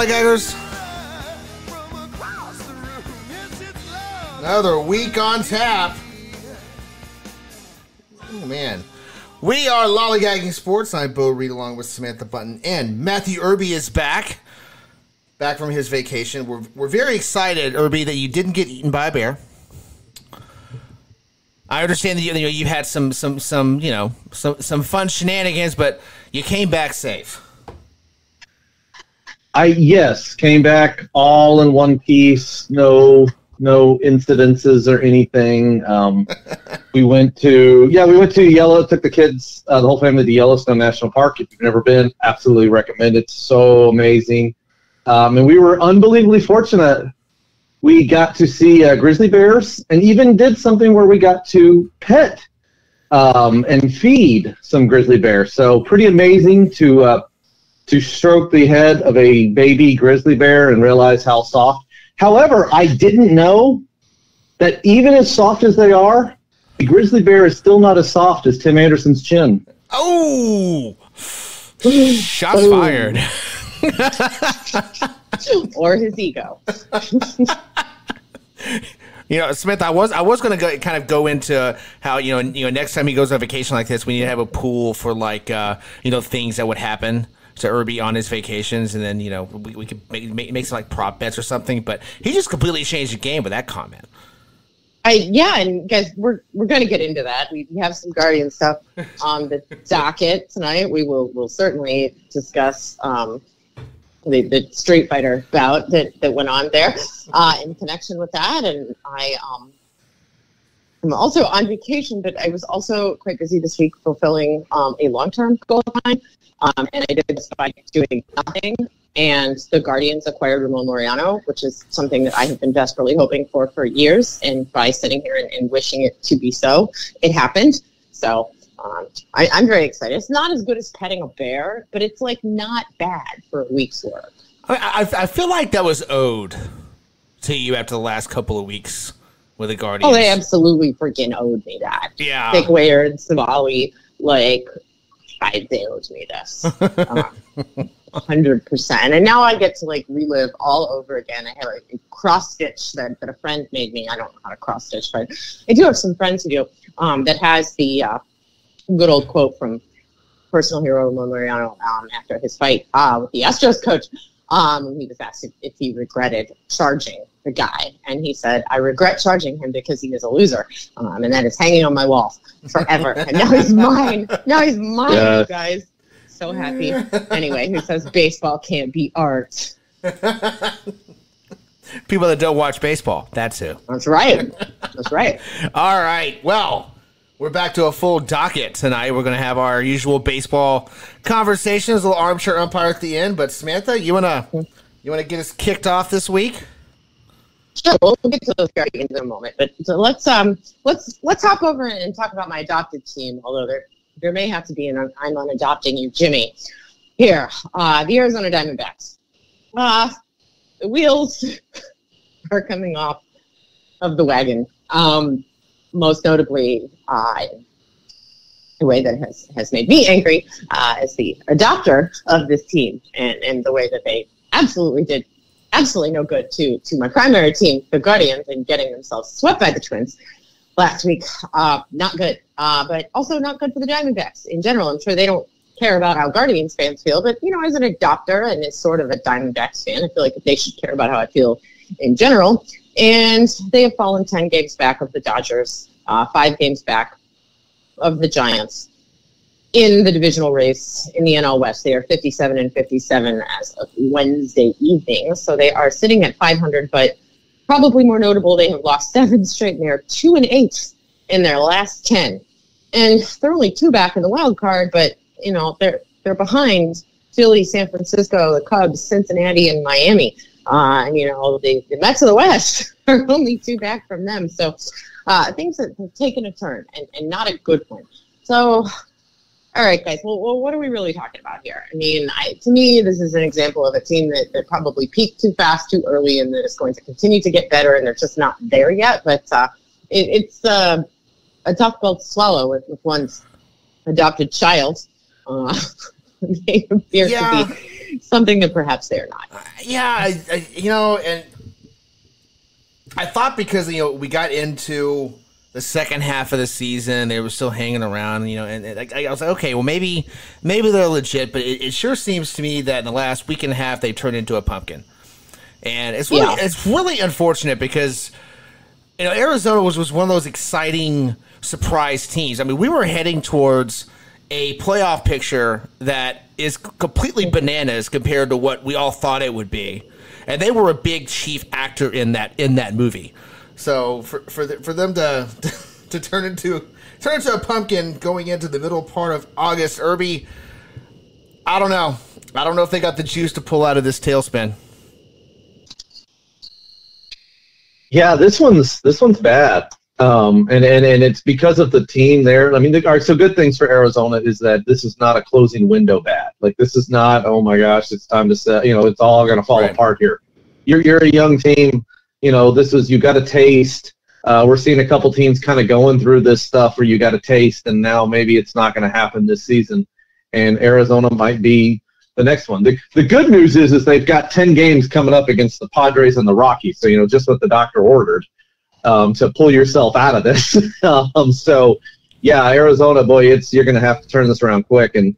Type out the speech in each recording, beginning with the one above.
Lollygaggers? Another week on tap. Oh, man. We are Lollygagging Sports. I'm Bo Reed along with Samantha Button. And Matthew Irby is back. Back from his vacation. We're very excited, Irby, that you didn't get eaten by a bear. I understand that you had some fun shenanigans, but you came back safe. Yes, came back all in one piece. No incidences or anything. We went to Yellow. Took the kids, the whole family, to Yellowstone National Park. If you've never been, absolutely recommend it. So amazing. And we were unbelievably fortunate. We got to see grizzly bears, and even did something where we got to pet and feed some grizzly bears. So pretty amazing to stroke the head of a baby grizzly bear and realize how soft. However, I didn't know that even as soft as they are, the grizzly bear is still not as soft as Tim Anderson's chin. Oh, shots fired. Or his ego. Smith, I was going to go into how next time he goes on vacation like this, we need to have a pool for things that would happen to Irby on his vacations, and then we could make some prop bets or something. But he just completely changed the game with that comment. And guys, we're going to get into that. We have some Guardian stuff on the docket tonight. We'll certainly discuss the Street Fighter bout that went on there in connection with that. And I'm also on vacation, but I was also quite busy this week fulfilling a long-term goal of mine. And I did this by doing nothing. And the Guardians acquired Ramon Laureano, which is something that I have been desperately hoping for years. And by sitting here and wishing it to be so, it happened. So I'm very excited. It's not as good as petting a bear, but it's not bad for a week's work. I feel like that was owed to you after the last couple of weeks with the Guardians. Oh, they absolutely freaking owed me that. Yeah. Nick Ware and Savali, they owed me this. 100%. And now I get to relive all over again. I have a cross stitch that a friend made me. I don't know how to cross stitch, but I do have some friends who do, that has the good old quote from personal hero Ramon Laureano after his fight with the Astros coach. He was asked if he regretted charging the guy, and he said, "I regret charging him because he is a loser, and that is hanging on my wall forever." And now he's mine. Yeah. You guys. So happy. Anyway, who says baseball can't be art? People that don't watch baseball. That's who. That's right. All right. Well, we're back to a full docket tonight. We're going to have our usual baseball conversations, a little armchair umpire at the end. But Samantha, you wanna get us kicked off this week? Sure, we'll get to those Guardians in a moment. But so let's hop over and talk about my adopted team. Although there may have to be I'm unadopting you, Jimmy. Here, the Arizona Diamondbacks. The wheels are coming off of the wagon. Most notably, the way that has made me angry as the adopter of this team, and the way that they absolutely did absolutely no good to my primary team, the Guardians, and getting themselves swept by the Twins last week. Not good, but also not good for the Diamondbacks in general. I'm sure they don't care about how Guardians fans feel, but as an adopter and as sort of a Diamondbacks fan, I feel like they should care about how I feel in general. And they have fallen 10 games back of the Dodgers, 5 games back of the Giants in the divisional race in the NL West. They are 57-57 as of Wednesday evening. So they are sitting at 500, but probably more notable, they have lost 7 straight, and they are 2-8 in their last 10. And they're only 2 back in the wild card, but they're behind Philly, San Francisco, the Cubs, Cincinnati, and Miami. The Mets of the West are only 2 back from them. So things have taken a turn, and not a good one. So, all right, guys, well, what are we really talking about here? I mean, to me, this is an example of a team that probably peaked too fast, too early, and that is going to continue to get better, and they're just not there yet. But it's a tough pill to swallow with one's adopted child. They appear to be something that perhaps they're not. And I thought because we got into the second half of the season, they were still hanging around, and I was like, okay, well maybe they're legit, but it sure seems to me that in the last week and a half they turned into a pumpkin, and it's really unfortunate because Arizona was one of those exciting surprise teams. I mean, we were heading towards a playoff picture that is completely bananas compared to what we all thought it would be, and they were a big chief actor in that movie. So for them to turn into a pumpkin going into the middle part of August, Irby, I don't know if they got the juice to pull out of this tailspin. Yeah, this one's bad. And it's because of the team there. I mean, so good things for Arizona is that this is not a closing window bad. Like, this is not, oh my gosh, it's time to set, it's all going to fall apart here. You're a young team. You got a taste. We're seeing a couple teams kind of going through this stuff where you got a taste, and now maybe it's not going to happen this season. And Arizona might be the next one. The good news is they've got 10 games coming up against the Padres and the Rockies. So, just what the doctor ordered. To pull yourself out of this. So, yeah, Arizona, boy, you're going to have to turn this around quick. And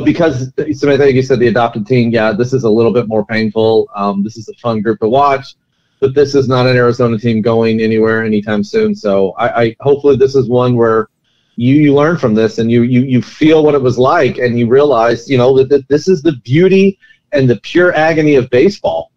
because Samantha, I think you said the adopted team, yeah, this is a little bit more painful. This is a fun group to watch, but this is not an Arizona team going anywhere anytime soon. So I hopefully this is one where you learn from this and you feel what it was like, and you realize, that this is the beauty and the pure agony of baseball.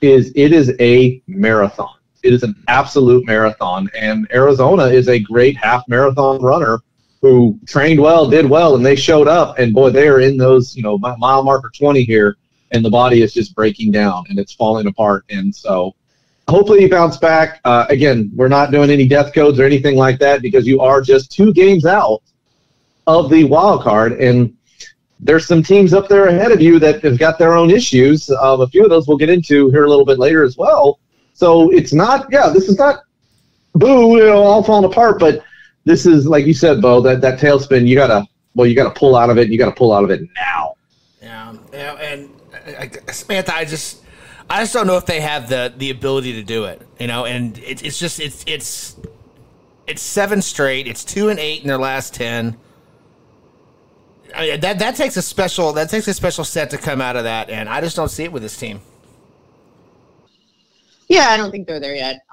It is a marathon. It is an absolute marathon, and Arizona is a great half marathon runner who trained well, did well, and they showed up, and boy, they are in those, mile marker 20 here, and the body is just breaking down, and it's falling apart, and so hopefully you bounce back. Again, we're not doing any death codes or anything like that because you are just 2 games out of the wild card, and there's some teams up there ahead of you that have got their own issues. A few of those we'll get into here a little bit later as well. So it's not, this is not, boo, all falling apart. But this is, like you said, Bo, that tailspin, you gotta pull out of it. You gotta pull out of it now. Yeah, and Samantha, I just don't know if they have the ability to do it. And it's 7 straight. It's 2-8 in their last 10. I mean, that takes a special set to come out of that, and I just don't see it with this team. Yeah, I don't think they're there yet.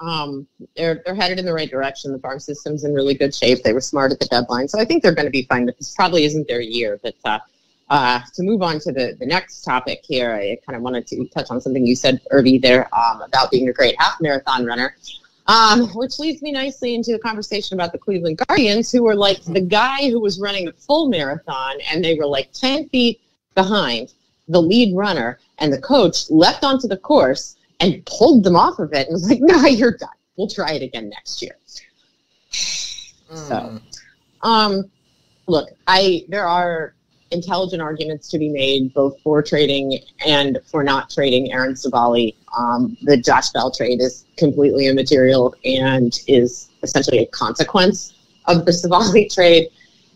They're headed in the right direction. The farm system's in really good shape. They were smart at the deadline, so I think they're going to be fine. But this probably isn't their year. But to move on to the next topic here, I kind of wanted to touch on something you said, Irby, there about being a great half marathon runner. Which leads me nicely into a conversation about the Cleveland Guardians, who were like the guy who was running a full marathon, and they were like 10 feet behind the lead runner, and the coach leapt onto the course and pulled them off of it and was like, "No, you're done. We'll try it again next year." So, look, there are intelligent arguments to be made both for trading and for not trading Aaron Savali. The Josh Bell trade is completely immaterial and is essentially a consequence of the Savali trade.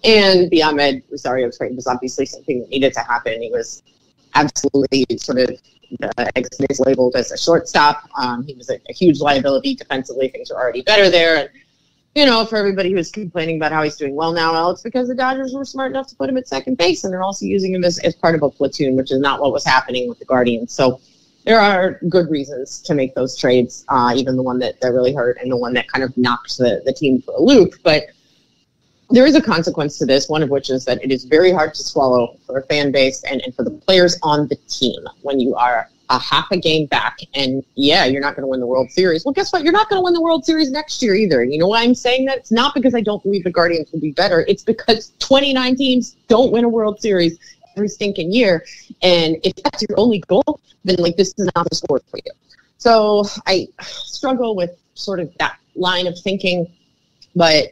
And the Ahmed Rosario trade was obviously something that needed to happen. He was absolutely sort of labeled as a shortstop. He was a huge liability defensively. Things were already better there. And, for everybody who's complaining about how he's doing well now, well, it's because the Dodgers were smart enough to put him at second base, and they're also using him as part of a platoon, which is not what was happening with the Guardians. So there are good reasons to make those trades, even the one that really hurt and the one that kind of knocked the team for a loop. But there is a consequence to this, one of which is that it is very hard to swallow for a fan base and for the players on the team when you are a half a game back, and you're not going to win the World Series. Well, guess what? You're not going to win the World Series next year either. You know why I'm saying that? It's not because I don't believe the Guardians will be better. It's because 29 teams don't win a World Series every stinking year. And if that's your only goal, then this is not the sport for you. So I struggle with sort of that line of thinking, but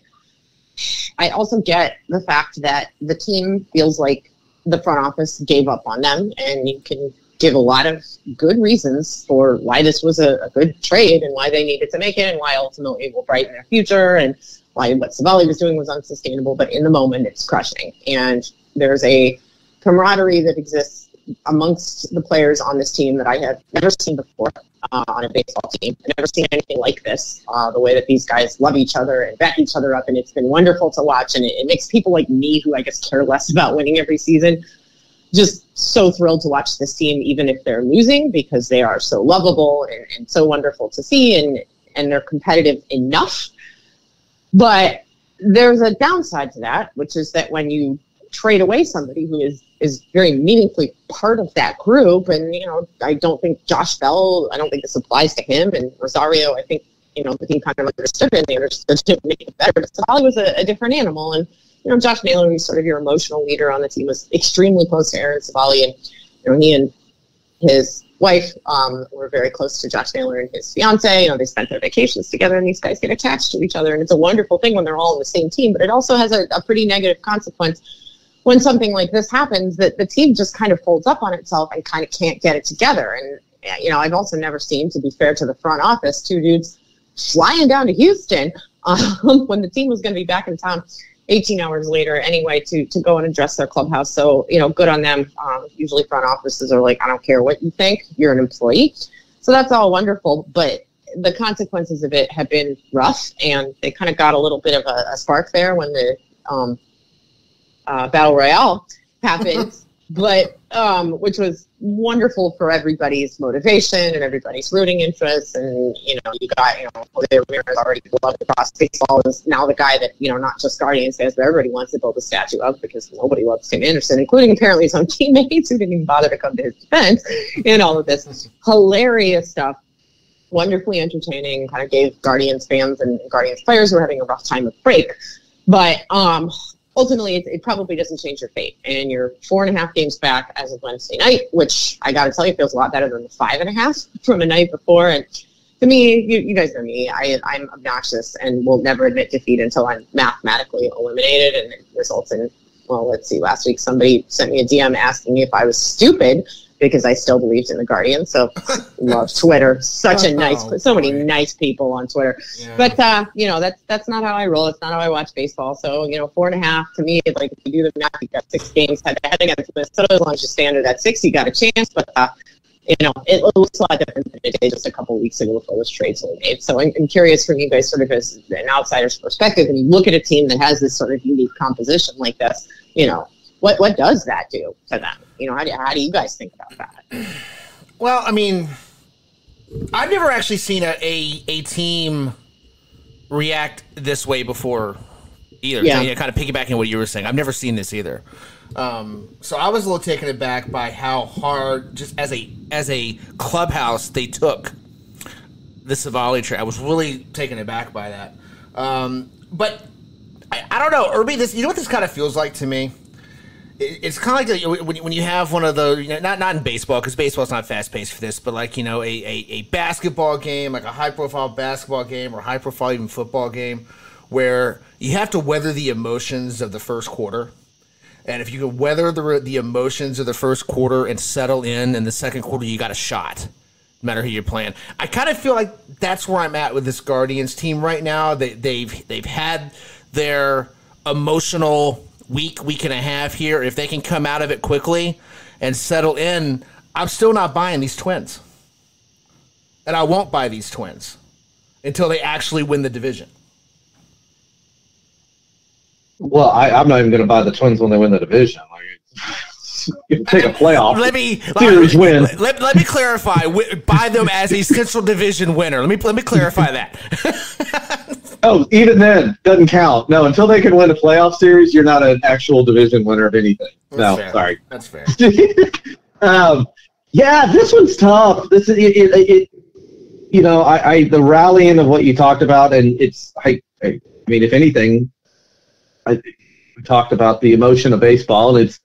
I also get the fact that the team feels like the front office gave up on them, and you can give a lot of good reasons for why this was a good trade and why they needed to make it and why ultimately it will brighten their future and why what Savali was doing was unsustainable. But in the moment, it's crushing. And there's a camaraderie that exists amongst the players on this team that I have never seen before on a baseball team. I've never seen anything like this, the way that these guys love each other and back each other up, and it's been wonderful to watch, and it makes people like me, who I guess care less about winning every season, just so thrilled to watch this team, even if they're losing, because they are so lovable and so wonderful to see, and they're competitive enough. But there's a downside to that, which is that when you trade away somebody who is very meaningfully part of that group, and, you know, I don't think Josh Bell, I don't think this applies to him, and Rosario, I think, you know, the team kind of understood it, and they understood to make it better, but Savali was a different animal, and, you know, Josh Naylor, who's sort of your emotional leader on the team, was extremely close to Aaron Savali, and, you know, he and his wife were very close to Josh Naylor and his fiance. You know, they spent their vacations together, and these guys get attached to each other, and it's a wonderful thing when they're all on the same team, but it also has a pretty negative consequence when something like this happens, that the team just kind of folds up on itself and kind of can't get it together. And, you know, I've also never seen, to be fair to the front office, two dudes flying down to Houston when the team was going to be back in town 18 hours later anyway to go and address their clubhouse. So, you know, good on them. Usually front offices are like, I don't care what you think, you're an employee. So that's all wonderful. But the consequences of it have been rough, and they kind of got a little bit of a spark there when the Battle Royale happened, but which was wonderful for everybody's motivation and everybody's rooting interest. And, you know, you got, you know, Jose Ramirez already beloved across baseball, is now the guy that, you know, not just Guardians fans, but everybody wants to build a statue of, because nobody loves Tim Anderson, including apparently his own teammates who didn't even bother to come to his defense in all of this hilarious stuff. Wonderfully entertaining, kind of gave Guardians fans and Guardians players who were having a rough time a break. But ultimately, it probably doesn't change your fate. And you're 4.5 games back as of Wednesday night, which I got to tell you feels a lot better than the 5.5 from the night before. And to me, you guys know me, I'm obnoxious and will never admit defeat until I'm mathematically eliminated. And it results in, well, let's see, last week somebody sent me a DM asking me if I was stupid because I still believed in the Guardians. So love Twitter. Such a nice, so many nice people on Twitter. Yeah. But, you know, that's not how I roll. It's not how I watch baseball. So, you know, 4.5 to me, like, if you do the math, you got 6 games head to head against Minnesota. As long as you stand at 6, you got a chance. But, you know, it looks a lot different than it did just a couple of weeks ago before those trades were made. So I'm curious from you guys, sort of as an outsider's perspective, when you look at a team that has this sort of unique composition like this, you know, what does that do to them? You know, how do you guys think about that? Well, I mean, I've never actually seen a team react this way before either. Yeah. So, kind of piggybacking what you were saying. I've never seen this either. So I was a little taken aback by how hard, just as a clubhouse, they took the Savali trade. I was really taken aback by that. But I don't know, Irby. You know what this kind of feels like to me? It's kind of like when you have one of those, you know, not in baseball, because baseball's not fast paced for this, but like, you know, a basketball game, like a high profile basketball game or high profile even football game, where you have to weather the emotions of the first quarter. And if you can weather the emotions of the first quarter and settle in the second quarter, you got a shot, no matter who you're playing. I kind of feel like that's where I'm at with this Guardians team right now. They've had their emotional week and a half here. If they can come out of it quickly and settle in, I'm still not buying these Twins. And I won't buy these Twins until they actually win the division. Well, I'm not even going to buy the Twins when they win the division. Like, take a playoff series win. Let me clarify. Buy them as a Central Division winner. Let me clarify that. Oh, even then, doesn't count. No, until they can win a playoff series, you're not an actual division winner of anything. That's fair. Sorry. That's fair. Yeah, this one's tough. This is it. You know, the rallying of what you talked about, and it's. I mean, if anything, we talked about the emotion of baseball, and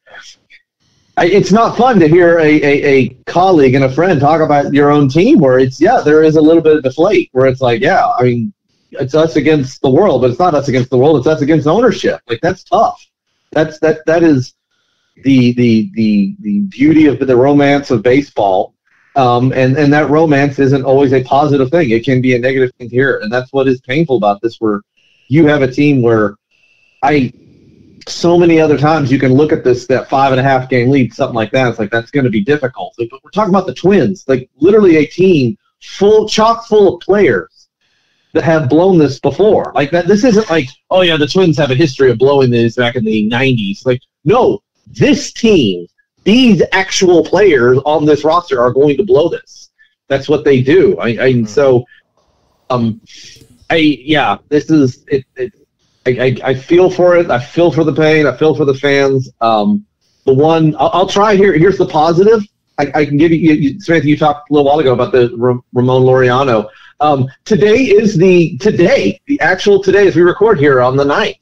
it's not fun to hear a colleague and a friend talk about your own team where there is a little bit of deflate where it's like, yeah, I mean, it's us against the world, but it's not us against the world. It's us against ownership. Like, that's tough. That is the beauty of the romance of baseball. And that romance isn't always a positive thing. It can be a negative thing here. And that's what is painful about this, where you have a team where so many other times you can look at that 5.5 game lead, something like that. It's like, that's going to be difficult. But we're talking about the Twins, like literally a team chock full of players that have blown this before. Like that, this isn't like, oh yeah, the Twins have a history of blowing this back in the 90s. Like, no, this team, these actual players on this roster are going to blow this. That's what they do. This is it. I feel for it. I feel for the pain. I feel for the fans. The one I'll try here. Here's the positive. I can give you, Samantha, you talked a little while ago about the Ramon Laureano. Today, as we record here on the 9th,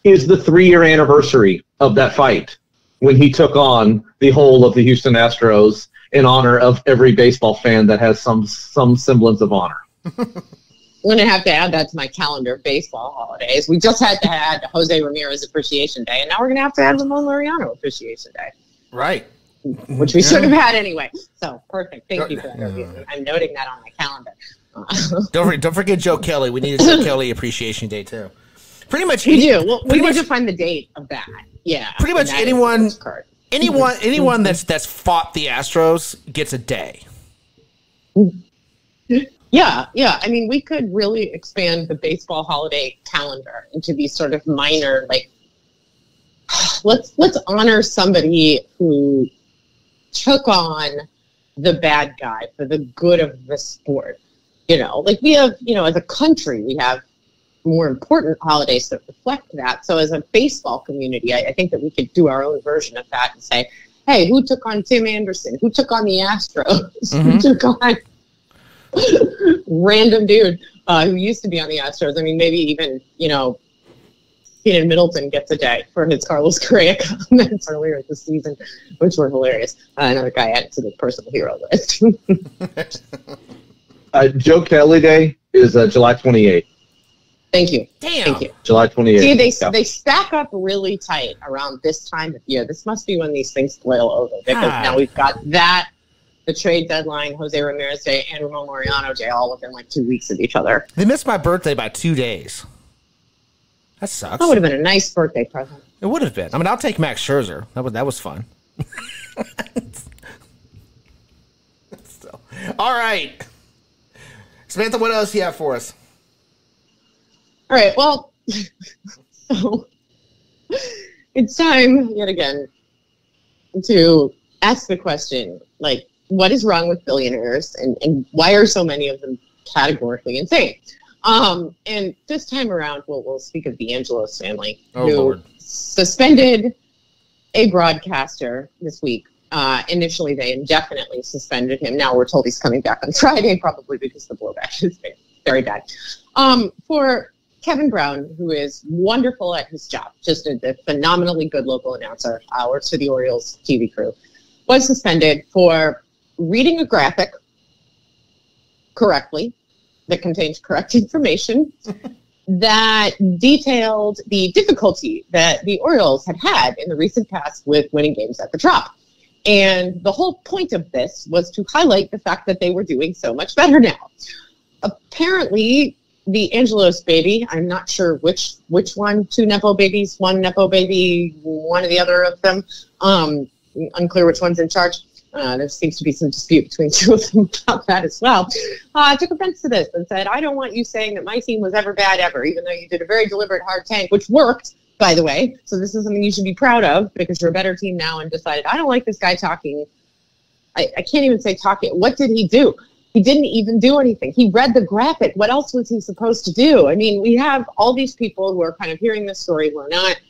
is the 3-year anniversary of that fight when he took on the whole of the Houston Astros in honor of every baseball fan that has some semblance of honor. I'm going to have to add that to my calendar of baseball holidays. We just had to add Jose Ramirez Appreciation Day, and now we're going to have to add Ramon Laureano Appreciation Day. Right. Which we should have had anyway. So, perfect. Thank you for that. I'm noting that on my calendar. Don't forget Joe Kelly. We need a Joe Kelly Appreciation Day, too. Pretty much. We do. Well, we need to find the date of that. Yeah. Pretty much anyone that's fought the Astros gets a day. Yeah. I mean, we could really expand the baseball holiday calendar into these sort of minor, like, let's honor somebody who took on the bad guy for the good of the sport. Like we have, as a country, we have more important holidays that reflect that. So as a baseball community, I think that we could do our own version of that and say, hey, who took on Tim Anderson? Who took on the Astros? Mm-hmm. Who took on random dude who used to be on the Astros? I mean, maybe even, Keenan Middleton gets a day for his Carlos Correa comments earlier this season, which were hilarious. Another guy added to the personal hero list. Joe Kelly Day is July 28th. Thank you. Damn. Thank you. July 28th. See, they stack up really tight around this time of year. This must be when these things boil over, because now we've got that, the trade deadline, Jose Ramirez Day, and Ramon Laureano Day all within like 2 weeks of each other. They missed my birthday by 2 days. That sucks. That would have been a nice birthday present. It would have been. I mean, I'll take Max Scherzer. That was fun. So, all right. Samantha, what else do you have for us? All right. Well, so it's time yet again to ask the question, like, what is wrong with billionaires and why are so many of them categorically insane? And this time around, we'll speak of the Angelos family, who suspended a broadcaster this week. Initially, they indefinitely suspended him. Now we're told he's coming back on Friday, probably because the blowback is very bad. For Kevin Brown, who is wonderful at his job, just a phenomenally good local announcer, works for the Orioles TV crew, was suspended for reading a graphic correctly that contained correct information that detailed the difficulty that the Orioles had in the recent past with winning games at the Trop. And the whole point of this was to highlight the fact that they were doing so much better now. Apparently, the Angelos baby, I'm not sure which one, 2 Nepo babies, 1 Nepo baby, one or the other of them, unclear which one's in charge. There seems to be some dispute between 2 of them about that as well. Took offense to this and said, I don't want you saying that my team was ever bad ever, even though you did a very deliberate hard tank, which worked, by the way. So this is something you should be proud of, because you're a better team now, and decided, I don't like this guy talking. I can't even say talking. What did he do? He didn't even do anything. He read the graphic. What else was he supposed to do? I mean, we have all these people who are kind of hearing this story who are not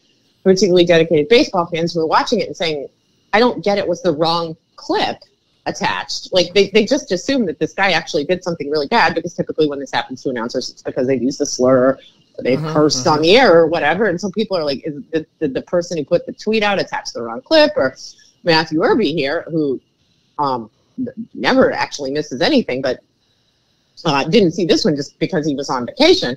particularly dedicated baseball fans who are watching it and saying, I don't get it, was the wrong clip attached. Like they just assume that this guy actually did something really bad, because typically when this happens to announcers, it's because they've used a slur, or they've cursed on the air or whatever. And so people are like, did the person who put the tweet out attach the wrong clip? Or Matthew Irby here, who never actually misses anything, but didn't see this one just because he was on vacation,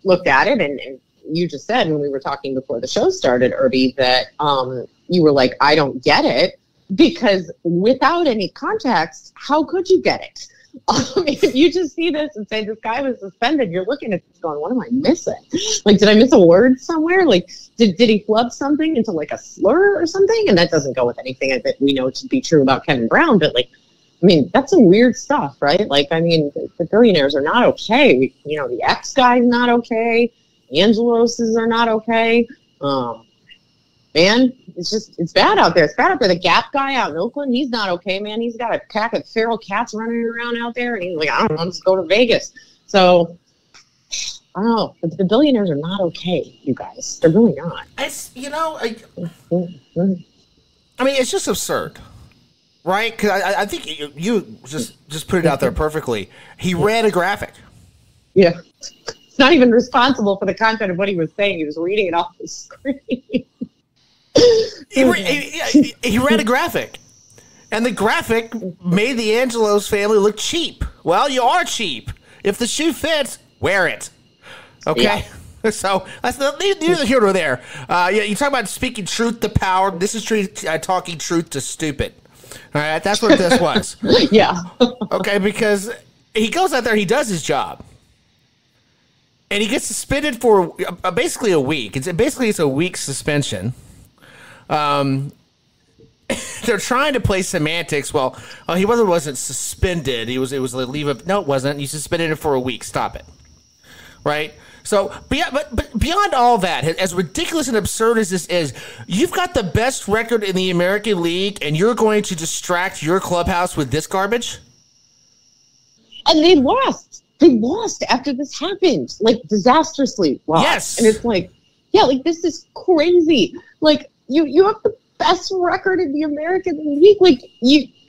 looked at it, and you just said when we were talking before the show started, Irby, that you were like, I don't get it, because without any context, how could you get it? If you just see this and say this guy was suspended, you're looking at this going, what am I missing? Like, did I miss a word somewhere? Like, did he flub something into like a slur or something? And that doesn't go with anything that we know to be true about Kevin Brown. But like, I mean, that's some weird stuff, right? Like, I mean, the billionaires are not okay. You know, the X guy's not okay. Angelos's are not okay. Man, it's bad out there. It's bad out there. The Gap guy out in Oakland, he's not okay, man. He's got a pack of feral cats running around out there, and he's like, I don't know, let's go to Vegas. So, I don't know. But the billionaires are not okay, you guys. They're really not. It's, you know, I mean, it's just absurd, right? Because I think you just put it out there perfectly. He read a graphic. Yeah. It's not even responsible for the content of what he was saying. He was reading it off the screen. He read a graphic, and the graphic made the Angelos family look cheap. Well, you are cheap. If the shoe fits, wear it. Okay? Yeah. So, that's neither here nor there. You talk about speaking truth to power. This is talking truth to stupid. All right? That's what this was. Yeah. Okay, because he goes out there, he does his job. And he gets suspended for basically a week. It's a week suspension. They're trying to play semantics. Well, he wasn't suspended. It was a leave of. No, it wasn't. You suspended it for a week. Stop it. Right. So, but beyond all that, as ridiculous and absurd as this is, you've got the best record in the American League, and you're going to distract your clubhouse with this garbage. And they lost. They lost after this happened, like disastrously lost. Yes. And it's like, yeah, like this is crazy. Like you have the best record in the American League. Like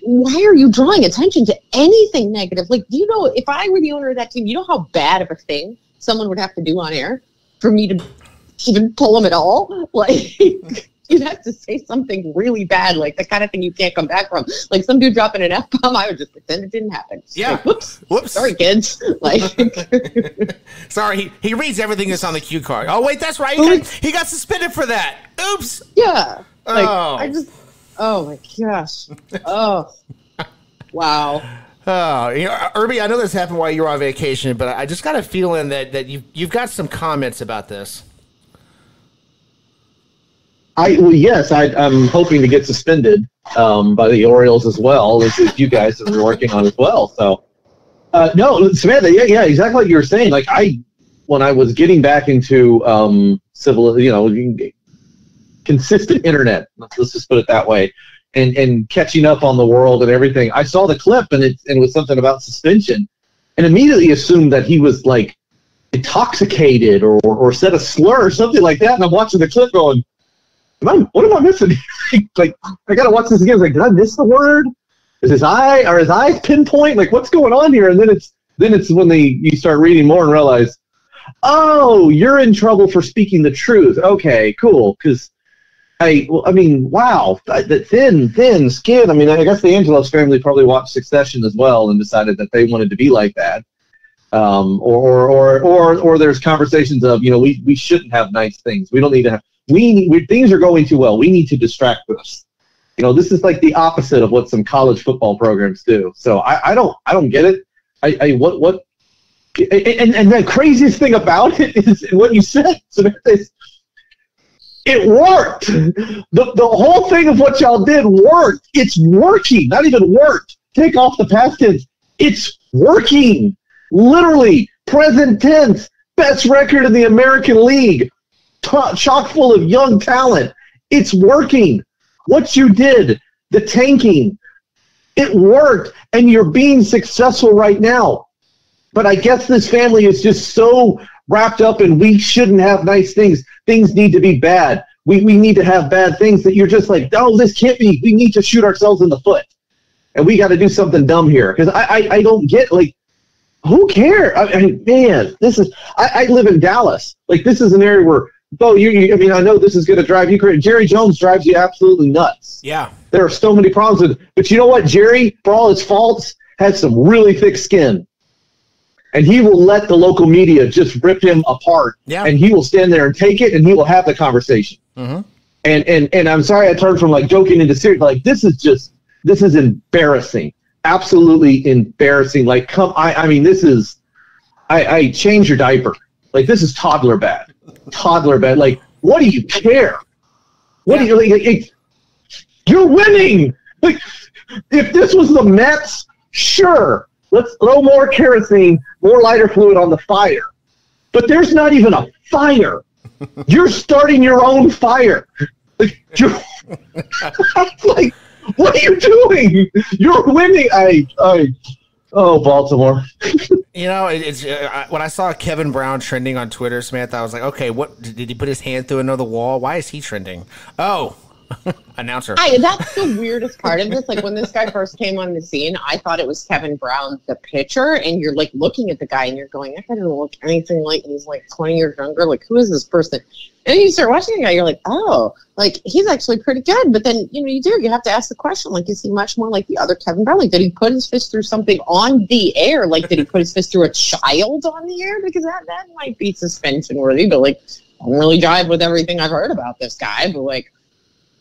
why are you drawing attention to anything negative? Like, do you know, if I were the owner of that team, you know how bad of a thing someone would have to do on air for me to even pull them at all? Like, you'd have to say something really bad, like the kind of thing you can't come back from. Like some dude dropping an F-bomb, I would just pretend it didn't happen. Yeah. Like, whoops. Sorry, kids. Like, sorry, he reads everything that's on the cue card. Oh, wait, that's right. He got suspended for that. Oops. Yeah. Like, oh my gosh. Oh, wow. Oh, Irby, I know this happened while you were on vacation, but I just got a feeling that you've got some comments about this. Yes, I'm hoping to get suspended by the Orioles as well, as you guys have been working on as well. So, no, Samantha, yeah, exactly what you were saying. Like when I was getting back into consistent internet, let's just put it that way, and catching up on the world and everything, I saw the clip and it was something about suspension, and immediately assumed that he was like intoxicated or said a slur or something like that. And I'm watching the clip going, what am I missing? Like, I gotta watch this again. Like, did I miss the word? Is his eyes pinpoint? Like, what's going on here? And then it's when you start reading more and realize, oh, you're in trouble for speaking the truth. Okay, cool. Because wow, the thin skin. I mean, I guess the Angelos family probably watched Succession as well and decided that they wanted to be like that. Or there's conversations of, we shouldn't have nice things. We don't need to have. Things are going too well. We need to distract us. This is like the opposite of what some college football programs do. So I don't get it. And the craziest thing about it is what you said. It worked. The whole thing of what y'all did worked. It's working. Not even worked. Take off the past tense. It's working. Literally, present tense. Best record in the American League. Chock full of young talent. It's working. What you did, the tanking, it worked, and you're being successful right now. But I guess this family is just so wrapped up in we shouldn't have nice things. Things need to be bad. We need to have bad things that you're just like, oh, this can't be. We need to shoot ourselves in the foot. And we got to do something dumb here. Because I don't get, like, who cares? I mean, man, I live in Dallas. Like, this is an area where, I know this is going to drive you crazy. Jerry Jones drives you absolutely nuts. Yeah. There are so many problems with it. But you know what? Jerry, for all his faults, has some really thick skin. And he will let the local media just rip him apart. Yeah. And he will stand there and take it, and he will have the conversation. Mm-hmm. And I'm sorry I turned from, like, joking into serious. Like, this is embarrassing. absolutely embarrassing. Like, I mean, this is, I change your diaper. Like, this is toddler bad. Toddler bad. Like, what do you care? What do you, like, you're winning. Like, if this was the Mets, sure, let's throw more kerosene, more lighter fluid on the fire. But there's not even a fire. You're starting your own fire. Like, like, what are you doing? You're winning. Oh, Baltimore. You know, it's when I saw Kevin Brown trending on Twitter, Samantha, I was like, okay, what did he put his hand through another wall? Why is he trending? Oh, announcer. That's the weirdest part of this. Like, when this guy first came on the scene, I thought it was Kevin Brown, the pitcher, and you're like looking at the guy and you're going, that guy doesn't look anything like he's like 20 years younger. Like, who is this person? And then you start watching the guy, you're like, oh, like, he's actually pretty good. But then, you have to ask the question, like, is he much more like the other Kevin Brown? Like, did he put his fist through something on the air? Like, did he put his fist through a child on the air? Because that might be suspension worthy. But, like, I don't really jive with everything I've heard about this guy. But, like,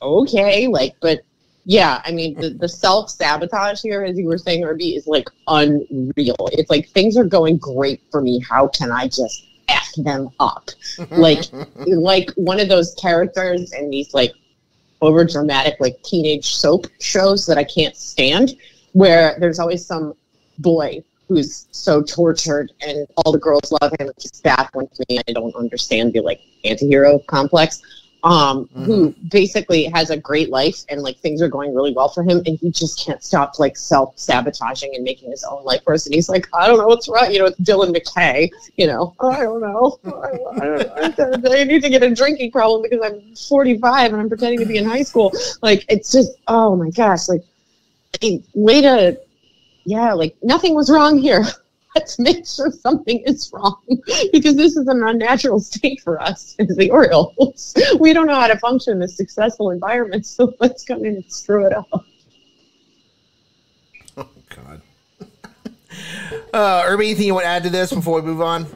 okay, like, but yeah, I mean, the self-sabotage here, as you were saying, Irby, is like unreal. It's like, things are going great for me. How can I just F them up? Like one of those characters in these like over dramatic like teenage soap shows that I can't stand, where there's always some boy who's so tortured and all the girls love him. It's just baffling to me. I don't understand the like anti-hero complex. Who basically has a great life and like things are going really well for him, and he just can't stop like self-sabotaging and making his own life worse. And he's like, I don't know what's right. It's Dylan McKay. I don't know. I need to get a drinking problem because I'm 45 and I'm pretending to be in high school. Like, it's just, oh my gosh. Like, like nothing was wrong here. Let's make sure something is wrong, because this is an unnatural state for us as the Orioles. We don't know how to function in a successful environment, so let's come in and screw it up. Oh, God. Irby, anything you want to add to this before we move on?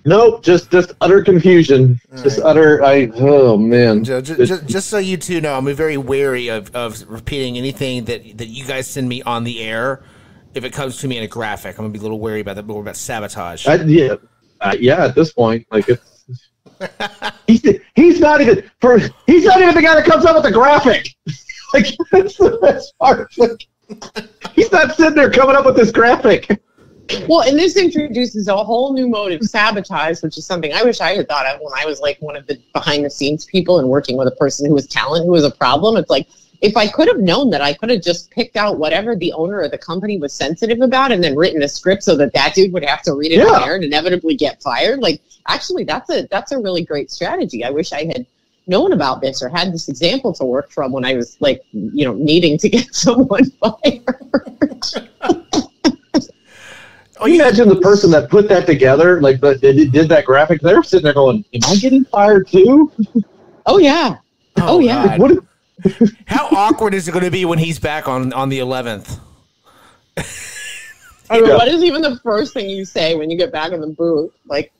Nope, just utter confusion. Oh, man. Just so you two know, I'm very wary of repeating anything that you guys send me on the air. If it comes to me in a graphic, I'm gonna be a little wary about that. More about sabotage. Yeah. At this point, like, it's, he's not even the guy that comes up with the graphic. Like, that's the best part. Like, he's not sitting there coming up with this graphic. Well, and this introduces a whole new mode of sabotage, which is something I wish I had thought of when I was like one of the behind the scenes people and working with a person who was talent, who was a problem. It's like, if I could have known that, I could have just picked out whatever the owner of the company was sensitive about and then written a script so that dude would have to read it on air and inevitably get fired. Like, actually, that's a really great strategy. I wish I had known about this or had this example to work from when I was like, needing to get someone fired. Can you imagine the person that put that together, like did that graphic? They were sitting there going, "Am I getting fired too?" Oh yeah. Oh yeah. Like, how awkward is it going to be when he's back on the 11th? I mean, what is even the first thing you say when you get back in the booth? Like,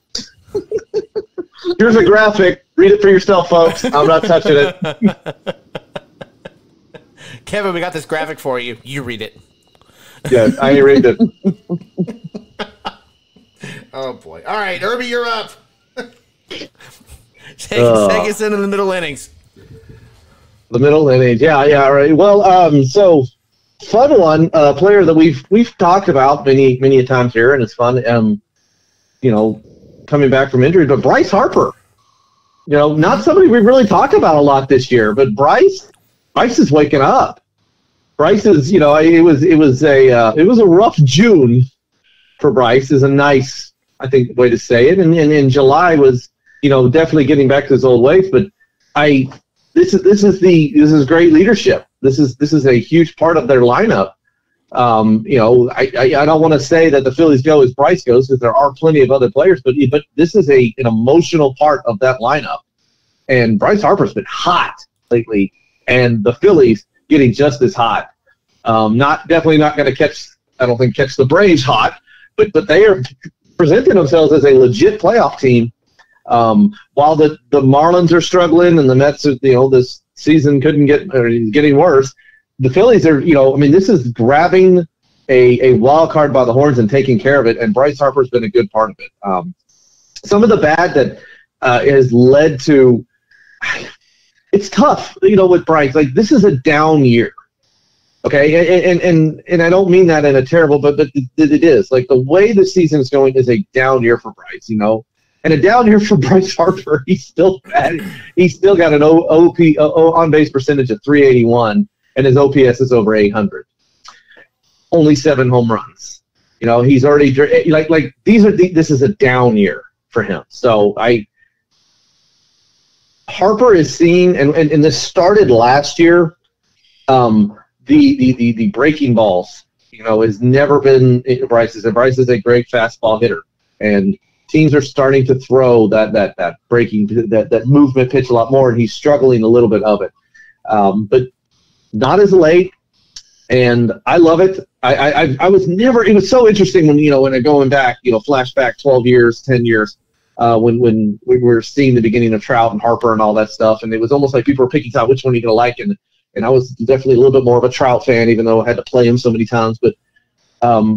here's a graphic. Read it for yourself, folks. I'm not touching it. Kevin, we got this graphic for you. You read it. Yeah, I ain't read it. Oh, boy. All right, Irby, you're up. Take us into the middle innings. The middle innings, yeah, all right. Well, so fun one, player that we've talked about many a times here, and it's fun. Coming back from injury, but Bryce Harper, not somebody we really talk about a lot this year, but Bryce is waking up. Bryce is, it was a rough June for Bryce. Is a nice, I think, way to say it, and in July was, definitely getting back to his old ways, but This is great leadership. This is a huge part of their lineup. I don't want to say that the Phillies go as Bryce goes, because there are plenty of other players, but this is an emotional part of that lineup. And Bryce Harper's been hot lately, and the Phillies getting just as hot. Definitely not going to catch the Braves hot, but they are presenting themselves as a legit playoff team. While the Marlins are struggling and the Mets, this season getting worse, the Phillies are, this is grabbing a wild card by the horns and taking care of it, and Bryce Harper's been a good part of it. Some of the bad that has led to it's tough, with Bryce. Like, this is a down year, okay? And I don't mean that in a terrible, but it is. Like, the way the season is going is a down year for Bryce, And a down year for Bryce Harper. He's still bad. He's still got an on-base percentage of 381, and his OPS is over 800. Only 7 home runs. He's already this is a down year for him. So Harper is seeing, and this started last year. The breaking balls, has never been Bryce's. And Bryce is a great fastball hitter, and teams are starting to throw that breaking that movement pitch a lot more, and he's struggling a little bit of it, but not as late. And I love it. I was never. It was so interesting when I going back, flashback 12 years, 10 years. When we were seeing the beginning of Trout and Harper and all that stuff, and it was almost like people were picking out which one you're going to like, and I was definitely a little bit more of a Trout fan, even though I had to play him so many times. But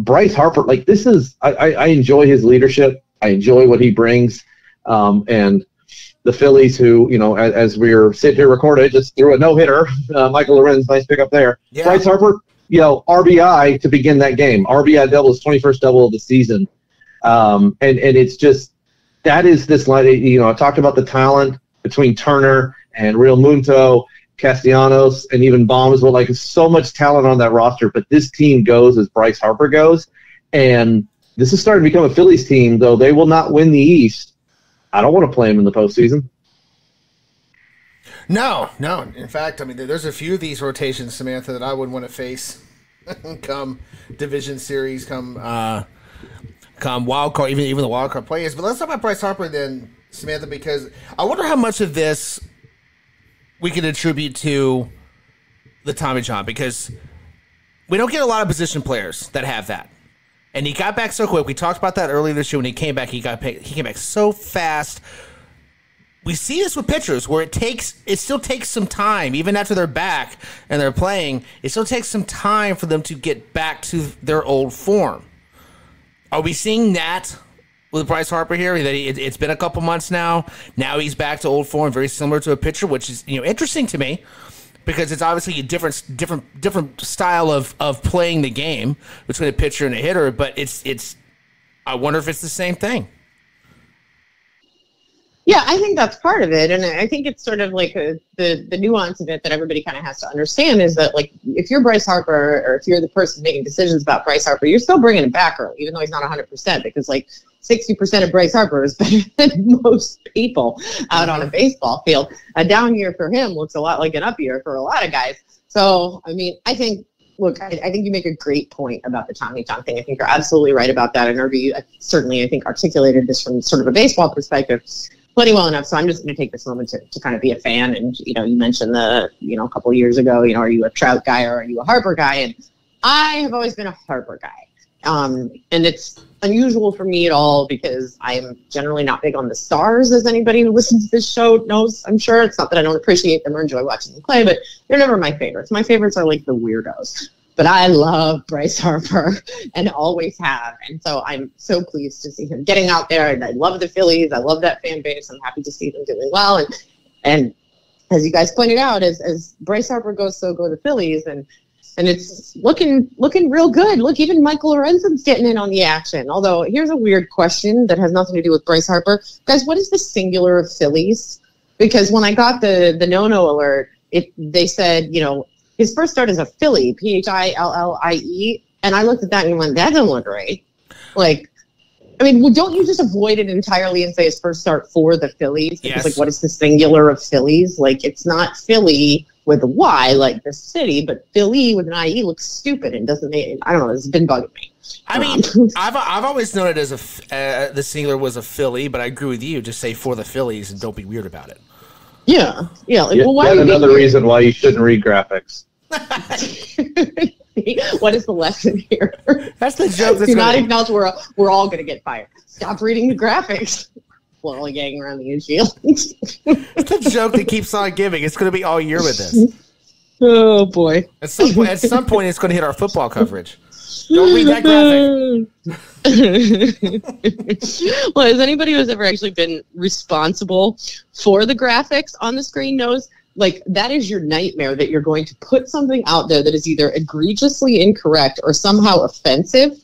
Bryce Harper, this is I enjoy his leadership. I enjoy what he brings, and the Phillies, who as we're sitting here recording, just threw a no-hitter. Michael Lorenz, nice pickup there. Yeah. Bryce Harper, RBI to begin that game. RBI double, his 21st double of the season, and it's just. That is this line. I talked about the talent between Turner and Real Muto, Castellanos, and even Baum as well. Like, so much talent on that roster, but this team goes as Bryce Harper goes, and this is starting to become a Phillies team. Though they will not win the East, I don't want to play them in the postseason. No. In fact, there's a few of these rotations, Samantha, that I would want to face come division series, come wild card, even the wild card players. But let's talk about Bryce Harper then, Samantha, because I wonder how much of this we can attribute to the Tommy John, because we don't get a lot of position players that have that. And he got back so quick. We talked about that earlier this year when he came back. He came back so fast. We see this with pitchers where it still takes some time, even after they're back and they're playing. It still takes some time for them to get back to their old form. Are we seeing that with Bryce Harper here? That it's been a couple months now. Now he's back to old form, very similar to a pitcher, which is interesting to me because it's obviously a different style of playing the game between a pitcher and a hitter. But it's I wonder if it's the same thing. Yeah, I think that's part of it, and I think it's sort of like the nuance of it that everybody kind of has to understand is that, like, if you're Bryce Harper or if you're the person making decisions about Bryce Harper, you're still bringing him back early, even though he's not 100%, because like 60% of Bryce Harper is better than most people out on a baseball field. A down year for him looks a lot like an up year for a lot of guys. So, I think. Look, I think you make a great point about the Tommy John thing. I think you're absolutely right about that, and Irby certainly, I think, articulated this from sort of a baseball perspective plenty well enough. So I'm just going to take this moment to kind of be a fan. And, you mentioned a couple of years ago, are you a Trout guy or are you a Harper guy? And I have always been a Harper guy. And it's unusual for me at all because I'm generally not big on the Stars, as anybody who listens to this show knows, I'm sure. It's not that I don't appreciate them or enjoy watching them play, but they're never my favorites. My favorites are like the weirdos. But I love Bryce Harper and always have. And so I'm so pleased to see him getting out there. And I love the Phillies. I love that fan base. I'm happy to see them doing well. And as you guys pointed out, as Bryce Harper goes, so go the Phillies. And it's looking real good. Look, even Michael Lorenzen's getting in on the action. Although here's a weird question that has nothing to do with Bryce Harper. Guys, what is the singular of Phillies? Because when I got the no-no alert, they said, his first start is a Philly, Phillie, and I looked at that and went, that doesn't look right. Like, don't you just avoid it entirely and say his first start for the Phillies? Because, yes. What is the singular of Phillies? Like, it's not Philly with a Y, like the city, but Philly with an IE looks stupid and doesn't make, I don't know, it's been bugging me. I've always known it as the singular was a Philly, but I agree with you. Just say for the Phillies and don't be weird about it. Yeah. Well, why another reason why you shouldn't read graphics. What is the lesson here? That's the joke. Do not acknowledge we're all going to get fired. Stop reading the graphics. Slowly gagging around the infield. It's the joke that keeps on giving. It's going to be all year with this. Oh boy. At some point, it's going to hit our football coverage. Don't read that graphic. Well, as anybody who's ever actually been responsible for the graphics on the screen knows, like, that is your nightmare, that you're going to put something out there that is either egregiously incorrect or somehow offensive.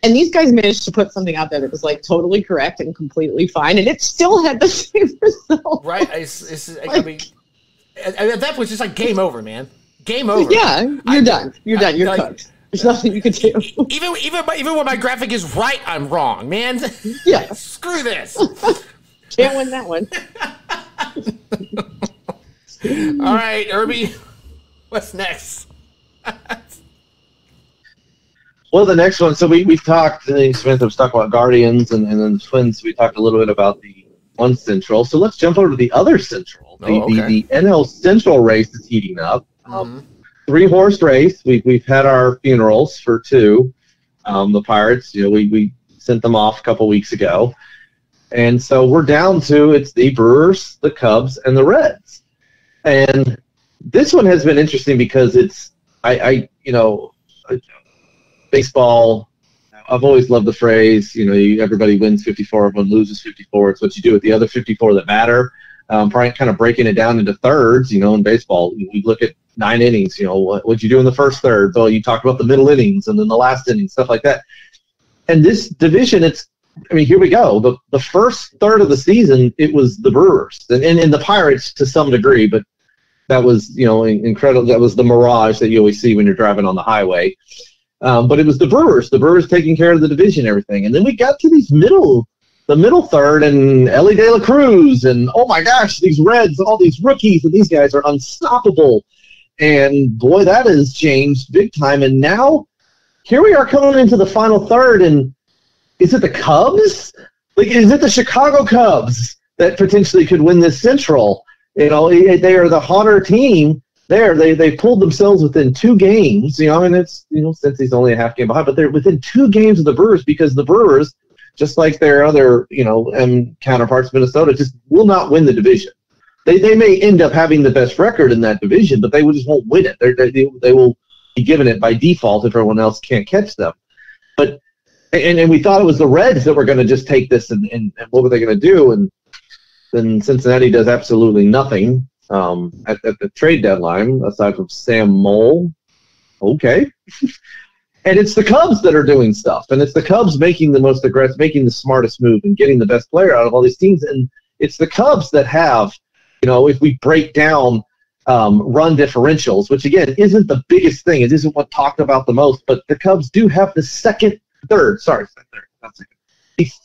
And these guys managed to put something out there that was, like, totally correct and completely fine, and it still had the same result. Right? I mean, at that point, it's just like game over, man. Game over. Yeah, you're done. You're done. You're cooked. There's nothing you can do. Even when my graphic is right, I'm wrong, man. Yeah. Screw this. Can't win that one. All right, Irby, what's next? Well, the next one, so we've talked, Smith was talking about Guardians, and then the Twins, we talked a little bit about the one Central. So let's jump over to the other Central. The NL Central race is heating up. 3-horse race. We've had our funerals for 2. The Pirates, we sent them off a couple weeks ago. And so we're down to, it's the Brewers, the Cubs, and the Reds. And this one has been interesting because it's, baseball, I've always loved the phrase, everybody wins 54, everyone loses 54. It's what you do with the other 54 that matter. Probably kind of breaking it down into thirds, in baseball. We look at 9 innings, what'd you do in the first third? Well, you talked about the middle innings and then the last inning, stuff like that. And this division, here we go. The first third of the season, it was the Brewers and the Pirates to some degree, but that was, incredible. That was the mirage that you always see when you're driving on the highway. But it was the Brewers taking care of the division, everything. And then we got to the middle third, and Ellie De La Cruz, and oh my gosh, these Reds, all these rookies, and these guys are unstoppable. And boy, that has changed big time. And now here we are coming into the final third, and is it the Cubs? Like, is it the Chicago Cubs that potentially could win this Central? They are the hotter team there. They pulled themselves within 2 games. It's since he's only a half game behind, but they're within 2 games of the Brewers, because the Brewers, just like their other counterparts, Minnesota, just will not win the division. They may end up having the best record in that division, but they just won't win it. They will be given it by default if everyone else can't catch them. But and we thought it was the Reds that were going to just take this, and what were they going to do? And then Cincinnati does absolutely nothing at the trade deadline, aside from Sam Moll. Okay. And it's the Cubs that are doing stuff, and it's the Cubs making the most aggressive, making the smartest move, and getting the best player out of all these teams. And it's the Cubs that have, if we break down run differentials, which again isn't the biggest thing, it isn't what talked about the most, but the Cubs do have the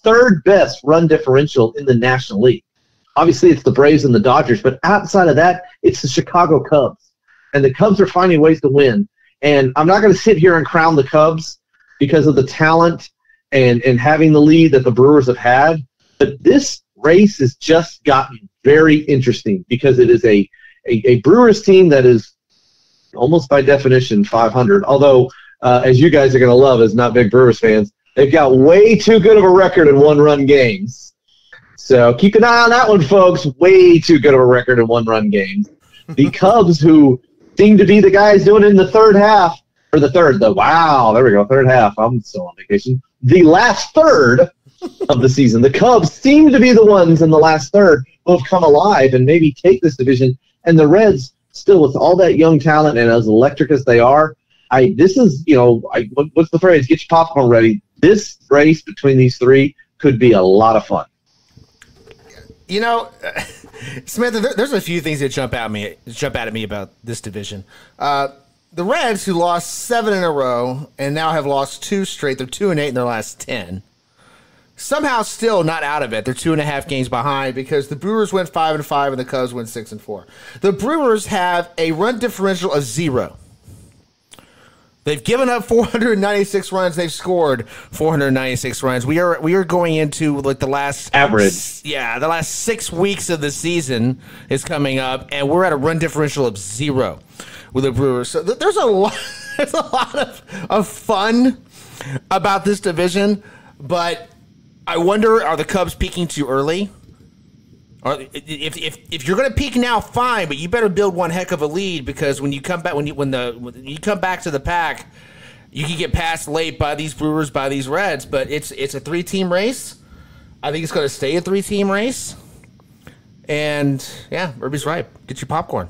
third best run differential in the National League. Obviously, it's the Braves and the Dodgers, but outside of that, it's the Chicago Cubs, and the Cubs are finding ways to win. And I'm not going to sit here and crown the Cubs because of the talent and having the lead that the Brewers have had. But this race has just gotten very interesting because it is a Brewers team that is almost by definition 500. Although, as you guys are going to love as not big Brewers fans, they've got way too good of a record in one-run games. So keep an eye on that one, folks. Way too good of a record in one-run games. The Cubs, who seem to be the guys doing it in the third half, or third half. I'm still on vacation. The last third of the season. The Cubs seem to be the ones in the last third who have come alive and maybe take this division. And the Reds, still with all that young talent and as electric as they are, what's the phrase? Get your popcorn ready. This race between these 3 could be a lot of fun. Samantha, there's a few things that jump out at me about this division. The Reds, who lost 7 in a row and now have lost 2 straight, they're 2-8 in their last 10. Somehow still not out of it. They're 2.5 games behind because the Brewers went 5-5 and the Cubs went 6-4. The Brewers have a run differential of 0. They've given up 496 runs. They've scored 496 runs. We are going into like the last average. The last 6 weeks of the season is coming up, and we're at a run differential of 0 with the Brewers. So there's a lot of fun about this division, but I wonder, are the Cubs peaking too early? Or if you're going to peak now, fine, but you better build one heck of a lead, because when you come back when you come back to the pack, you can get passed late by these Brewers, by these Reds. But it's a 3-team race. I think it's going to stay a 3-team race. And yeah, Irby's right. Get your popcorn.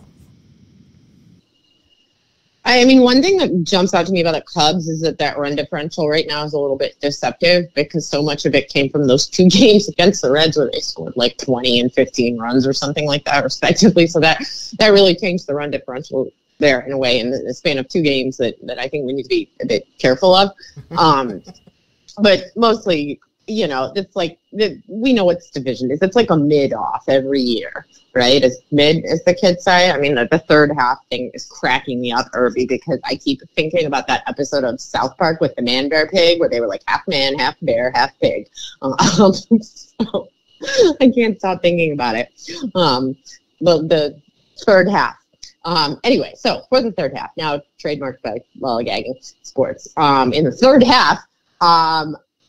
I mean, one thing that jumps out to me about the Cubs is that run differential right now is a little bit deceptive, because so much of it came from those 2 games against the Reds where they scored like 20 and 15 runs or something like that, respectively. So that really changed the run differential there in a way in the span of 2 games that I think we need to be a bit careful of. But mostly, you know, it's like we know what this division is. It's like a mid-off every year, right? As mid, as the kids say. I mean, the third half thing is cracking me up, Irby, because I keep thinking about that episode of South Park with the Man Bear Pig, where they were like half man, half bear, half pig. So I can't stop thinking about it. The third half. Anyway, so for the third half, now trademarked by Lollygagging Sports. In the third half,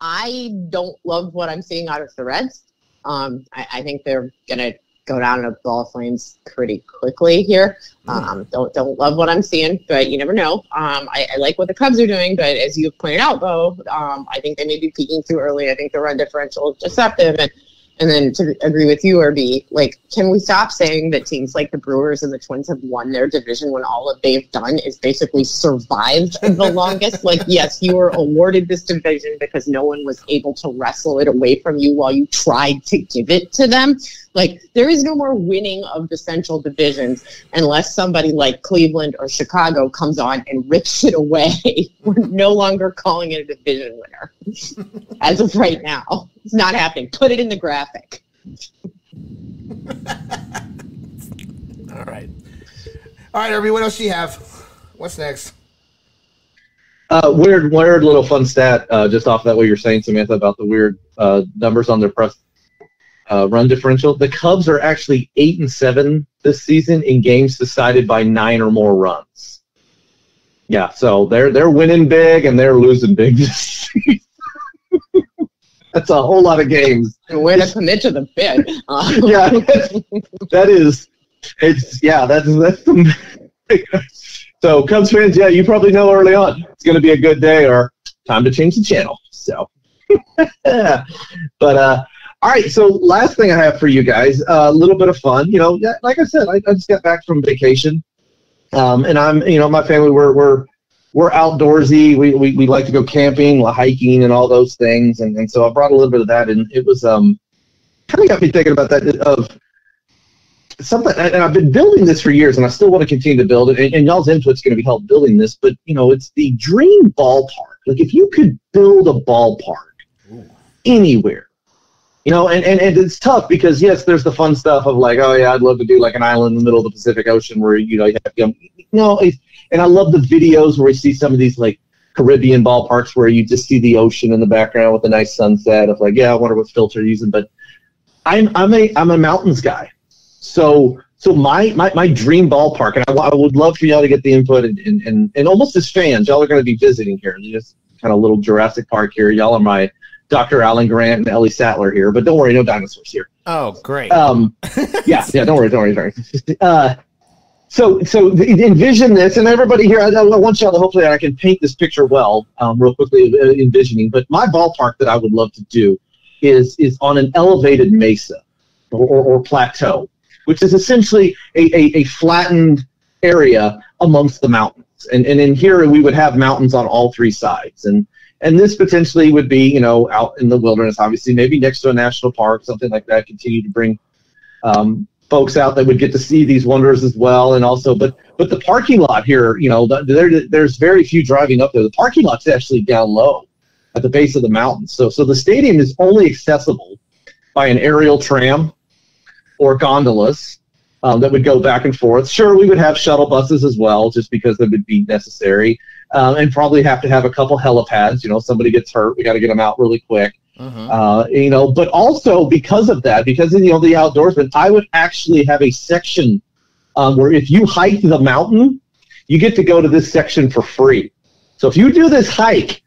I don't love what I'm seeing out of the Reds. I think they're gonna go down in a ball of flames pretty quickly here. Don't love what I'm seeing, but you never know. I like what the Cubs are doing, but as you pointed out, Bo, I think they may be peaking too early. I think the run differential is deceptive, and then to agree with you, RB, like, can we stop saying that teams like the Brewers and the Twins have won their division when all that they've done is basically survived the longest? Like, yes, you were awarded this division because no one was able to wrestle it away from you while you tried to give it to them. Like, there is no more winning of the Central divisions unless somebody like Cleveland or Chicago comes on and rips it away. We're no longer calling it a division winner as of right now. It's not happening. Put it in the graphic. All right, Irby, what else do you have? What's next? Weird little fun stat, just off that what you're saying, Samantha, about the weird numbers on their press run differential. The Cubs are actually 8-7 this season in games decided by 9 or more runs. Yeah, so they're winning big and they're losing big this season. That's a whole lot of games. And way to commit to the bid. Yeah, that's so Cubs fans, yeah, you probably know early on it's going to be a good day or time to change the channel. So, but all right. So last thing I have for you guys, a little bit of fun. You know, like I said, I just got back from vacation, and I'm, you know, my family we're outdoorsy. We like to go camping, hiking, and all those things. And so I brought a little bit of that, and it was kind of got me thinking about that of something. And I've been building this for years, and I still want to continue to build it. And y'all's input's going to be help building this. But you know, it's the dream ballpark. Like if you could build a ballpark anywhere. You know, and it's tough because, yes, there's the fun stuff of like, oh, yeah, I'd love to do like an island in the middle of the Pacific Ocean where, you know, you have to go. And I love the videos where we see some of these like Caribbean ballparks where you just see the ocean in the background with a nice sunset of like, yeah, I wonder what filter you're using. But I'm a mountains guy. So my dream ballpark, and I would love for y'all to get the input and almost as fans, y'all are going to be visiting here. Just kind of little Jurassic Park here. Y'all are my Dr. Alan Grant and Ellie Sattler here, but don't worry, no dinosaurs here. Oh, great. Yeah, don't worry. So envision this, and everybody here, I want y'all to hopefully I can paint this picture well, real quickly, envisioning. But my ballpark that I would love to do is on an elevated mesa or plateau, which is essentially a flattened area amongst the mountains. And in here we would have mountains on all 3 sides, and this potentially would be, you know, out in the wilderness, obviously, maybe next to a national park, something like that. Continue to bring folks out that would get to see these wonders as well, and also, but the parking lot here, you know, there's very few driving up there. The parking lot's actually down low at the base of the mountain, so the stadium is only accessible by an aerial tram or gondolas that would go back and forth. Sure, we would have shuttle buses as well, just because they would be necessary. And probably have to have a couple helipads. You know, somebody gets hurt, we got to get them out really quick. You know, but also because of that, because of, you know, the outdoorsman, I would actually have a section where if you hike the mountain, you get to go to this section for free. So if you do this hike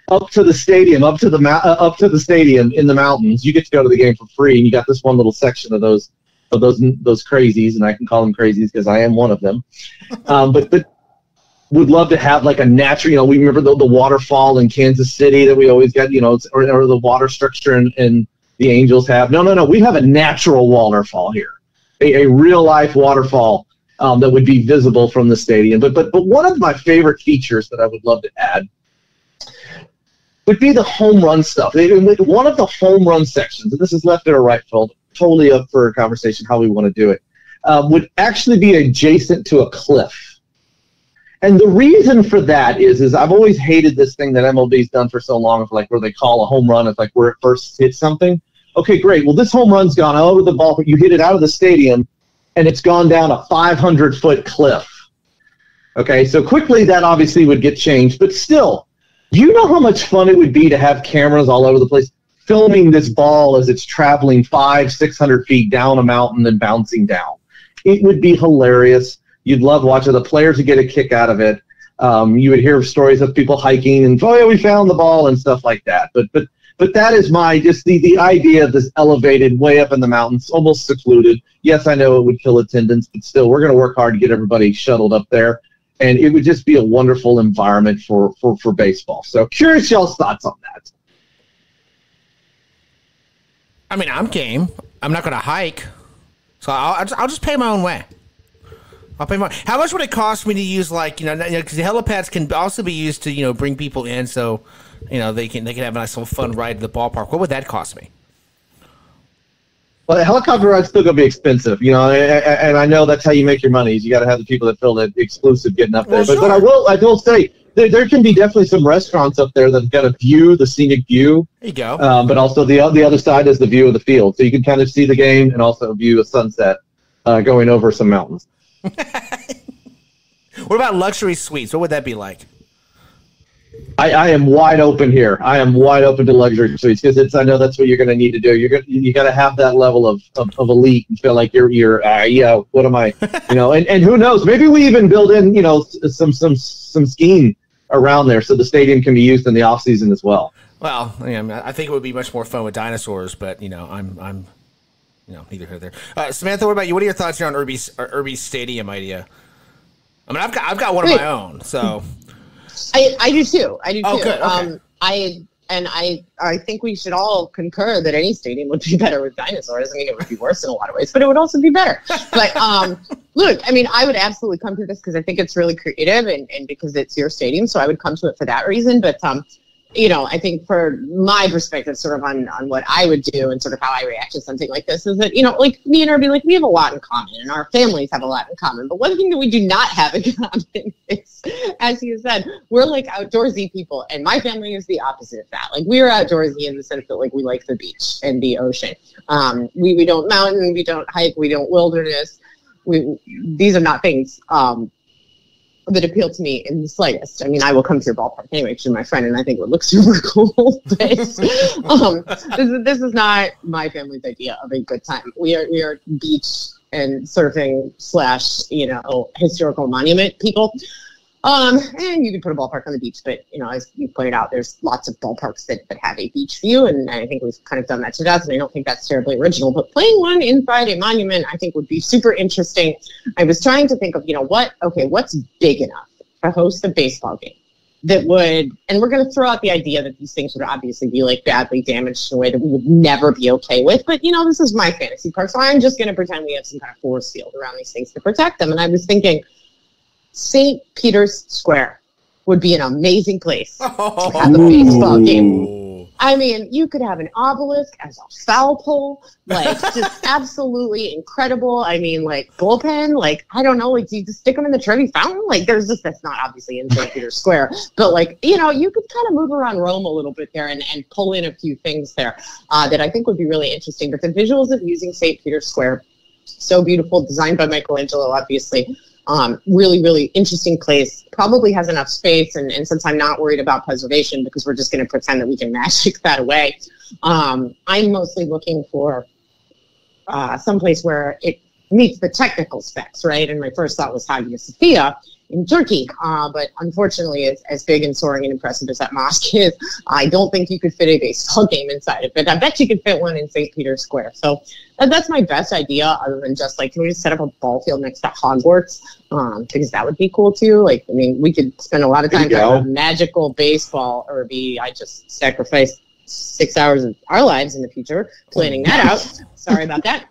up to the stadium, up to the stadium in the mountains, you get to go to the game for free, and you got this one little section of those those crazies, and I can call them crazies because I am one of them. But would love to have like a natural, we remember the waterfall in Kansas City that we always got, or the water structure and the Angels have. No. We have a natural waterfall here, a real life waterfall that would be visible from the stadium. But one of my favorite features that I would love to add would be the home run stuff. One of the home run sections, and this is left or right field, totally up for a conversation how we want to do it, would actually be adjacent to a cliff. And the reason for that is I've always hated this thing that MLB's done for so long, like where they call a home run, it's like where it first hits something. Okay, great. Well, this home run's gone over the ball, but you hit it out of the stadium, and it's gone down a 500-foot cliff. Okay, so quickly that obviously would get changed, but still, you know how much fun it would be to have cameras all over the place filming this ball as it's traveling 500-600 feet down a mountain and bouncing down. It would be hilarious. You'd love watching. The players would get a kick out of it. You would hear stories of people hiking and, oh, yeah, we found the ball and stuff like that. But that is the idea of this elevated way up in the mountains, almost secluded. Yes, I know it would kill attendance, but still, we're going to work hard to get everybody shuttled up there. And it would just be a wonderful environment for baseball. So curious y'all's thoughts on that. I mean, I'm game. I'm not going to hike. So I'll just pay my own way. I'll pay more. How much would it cost me to use, like, because the helipads can also be used to, bring people in, so, they can have a nice little fun ride to the ballpark. What would that cost me? Well, the helicopter ride's still going to be expensive, and I know that's how you make your money. Is you got to have the people that feel that exclusive getting up there. Well, but sure. I will say there can be definitely some restaurants up there that've got a view, the scenic view. There you go. But also the other side is the view of the field, so you can kind of see the game and also view a sunset going over some mountains. What about luxury suites? What would that be like? I am wide open here. I am wide open to luxury suites because I know that's what you're going to need to do. You got to have that level of elite and feel like you're what am I, and who knows? Maybe we even build in some skiing around there so the stadium can be used in the off season as well. Well, I think it would be much more fun with dinosaurs, but I'm neither here nor there. Samantha, what about you? What are your thoughts here on Irby's stadium idea? I mean, I've got one of my own, so. I do too. Oh, good. Okay. I think we should all concur that any stadium would be better with dinosaurs. I mean, it would be worse in a lot of ways, but it would also be better. But look, I mean, I would absolutely come to this because I think it's really creative and because it's your stadium, so I would come to it for that reason. But I think for my perspective, sort of on what I would do and sort of how I react to something like this is that, like me and Irby, like we have a lot in common and our families have a lot in common. But one thing that we do not have in common is, as you said, we're like outdoorsy people. And my family is the opposite of that. Like we are outdoorsy in the sense that like we like the beach and the ocean. We don't mountain, we don't hike, we don't wilderness. These are not things that appeal to me in the slightest. I mean, I will come to your ballpark anyway because you're my friend and I think it would look super cool. But this is not my family's idea of a good time. We are beach and surfing / historical monument people. And you can put a ballpark on the beach, but as you pointed out, there's lots of ballparks that have a beach view, and I think we've kind of done that to death, and I don't think that's terribly original. But playing one inside a monument, I think, would be super interesting. I was trying to think of, what's big enough to host a baseball game that would, and we're going to throw out the idea that these things would obviously be like badly damaged in a way that we would never be okay with. But, this is my fantasy park, so I'm just going to pretend we have some kind of force field around these things to protect them. And I was thinking, St. Peter's Square would be an amazing place to have a baseball game. I mean, you could have an obelisk as a foul pole, like just absolutely incredible. I mean, like bullpen, like I don't know, like do you just stick them in the Trevi Fountain? Like that's not obviously in St. Peter's Square, but like you could kind of move around Rome a little bit there and pull in a few things there that I think would be really interesting. But the visuals of using St. Peter's Square, so beautiful, designed by Michelangelo, obviously. Really, really interesting place. Probably has enough space, and since I'm not worried about preservation because we're just going to pretend that we can magic that away, I'm mostly looking for someplace where it meets the technical specs, right? And my first thought was Hagia Sophia, in Turkey. But unfortunately, as big and soaring and impressive as that mosque is, I don't think you could fit a baseball game inside of it. I bet you could fit one in St. Peter's Square. So that's my best idea, other than just like, can we just set up a ball field next to Hogwarts? Because that would be cool too. Like, I mean, we could spend a lot of time talking about magical baseball, or I just sacrificed 6 hours of our lives in the future planning that out. Sorry about that.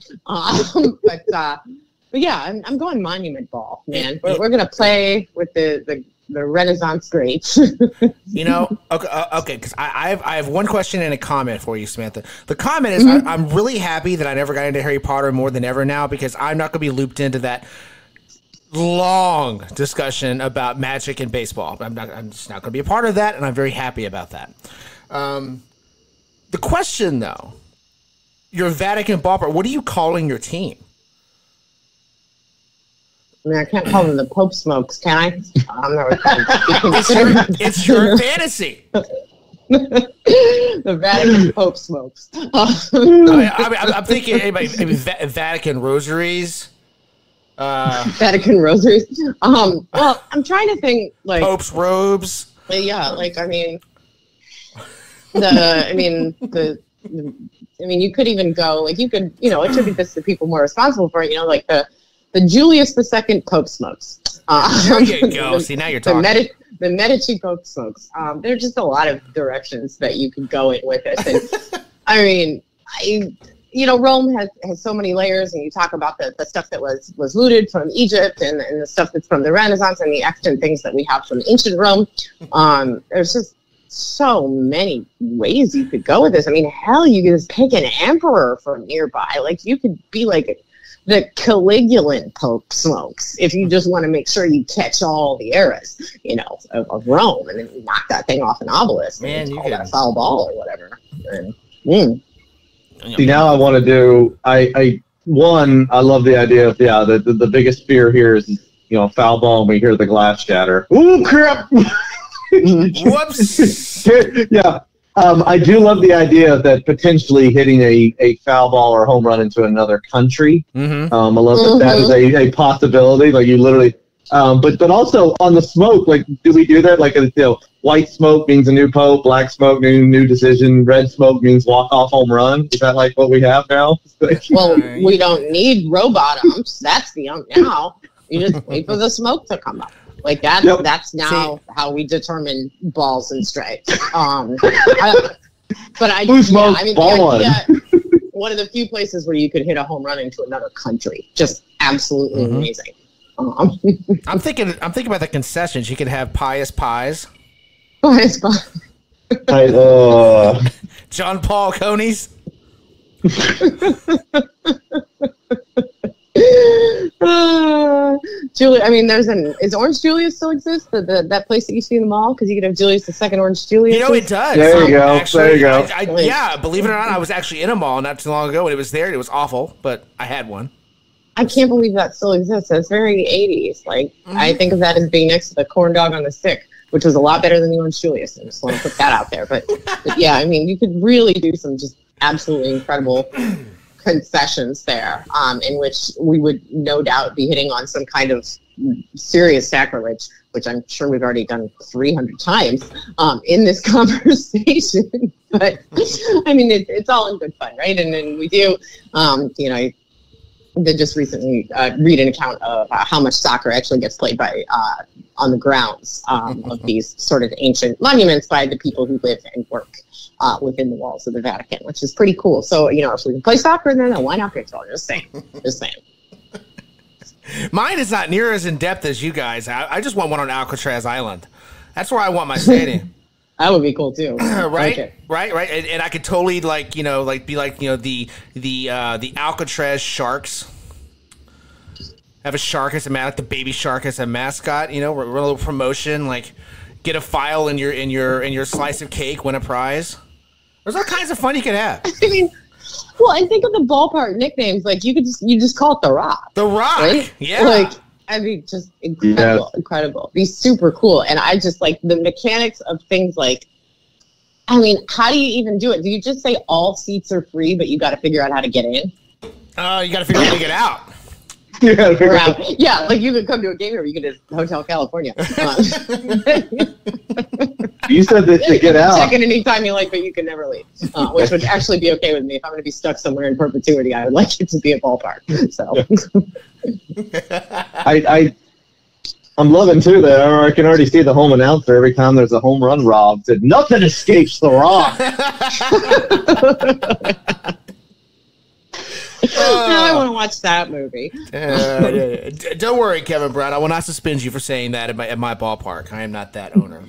But yeah, I'm going Monument Ball, man. We're gonna play with the Renaissance greats. Okay, because I have one question and a comment for you, Samantha. The comment is, I'm really happy that I never got into Harry Potter more than ever now, because I'm not gonna be looped into that long discussion about magic and baseball. I'm just not gonna be a part of that, and I'm very happy about that. The question, though, your Vatican ballpark, what are you calling your team? I mean, I can't call them the Pope Smokes, can I? It's your fantasy. The Vatican Pope Smokes. I'm thinking maybe Vatican Rosaries. Vatican Rosaries. Well, I'm trying to think, like, Pope's robes. Yeah, like, I mean, you could even go, like, you could, attribute this to people more responsible for it, like the Julius II Pope Smokes. There you go. See, now you're talking. The Medici Pope Smokes. There's just a lot of directions that you could go in with this. And I mean, Rome has so many layers, and you talk about the stuff that was looted from Egypt and the stuff that's from the Renaissance and the extant things that we have from ancient Rome. There's just so many ways you could go with this. I mean, hell, you could just pick an emperor from nearby. Like, you could be like the Caligulan Pope Smokes if you just want to make sure you catch all the eras, of Rome, and then knock that thing off an obelisk. Man, you got a foul ball or whatever. See, now I want to do. I love the idea of the biggest fear here is foul ball, and we hear the glass shatter. Ooh, crap! Whoops. Yeah. I do love the idea that potentially hitting a foul ball or home run into another country. I love that is a possibility. Like, you literally, but also on the smoke, like, do we do that? Like, white smoke means a new pope, black smoke means new decision, red smoke means walk off home run. Is that like what we have now? Well, we don't need robot umps. That's the ump now. You just wait for the smoke to come up. Like, that's now how we determine balls and strikes. One of the few places where you could hit a home run into another country. Just absolutely amazing. I'm thinking about the concessions. You could have pious pies. Pious pies. John Paul Coney's. Julie, I mean, is Orange Julius still exist? That place that you see in the mall? Because you could have Julius II Orange Julius. It does. There you go. Actually, there you go. Yeah, believe it or not, I was actually in a mall not too long ago, and it was there. And it was awful, but I had one. I can't believe that still exists. That's very 80s. Like, I think of that as being next to the corn dog on the stick, which was a lot better than the Orange Julius. I just want to put that out there. But yeah, I mean, you could really do some just absolutely incredible concessions there, in which we would no doubt be hitting on some kind of serious sacrilege, which I'm sure we've already done 300 times in this conversation. But I mean, it's all in good fun, right? And then we do, I did just recently read an account of how much soccer actually gets played by on the grounds of these sort of ancient monuments by the people who live and work within the walls of the Vatican, which is pretty cool. So, if we can play soccer, then why not baseball? Just saying. Mine is not near as in depth as you guys. I just want one on Alcatraz Island. That's where I want my stadium. That would be cool too. Right, okay. right. And I could totally the Alcatraz Sharks. Have a shark as like the baby shark as a mascot. Run a little promotion, like get a file in your slice of cake, win a prize. There's all kinds of fun you could have. I mean, well, and think of the ballpark nicknames. Like, you just call it the Rock. The Rock, right? Yeah. Like, I mean, just incredible. Be super cool. And I just like the mechanics of things like, I mean, how do you even do it? Do you just say all seats are free, but you got to figure out how to get in? You got to figure out how to get out. We're out. Yeah, like you could come to a game or you could just Hotel California. You said that to get out. Check in anytime you like, but you can never leave, which would actually be okay with me. If I'm going to be stuck somewhere in perpetuity, I would like it to be a ballpark. So, I'm loving too that I can already see the home announcer every time there's a home run robbed. Said nothing escapes the Rock. I want to watch that movie. Don't worry, Kevin Brown. I will not suspend you for saying that at my ballpark. I am not that owner.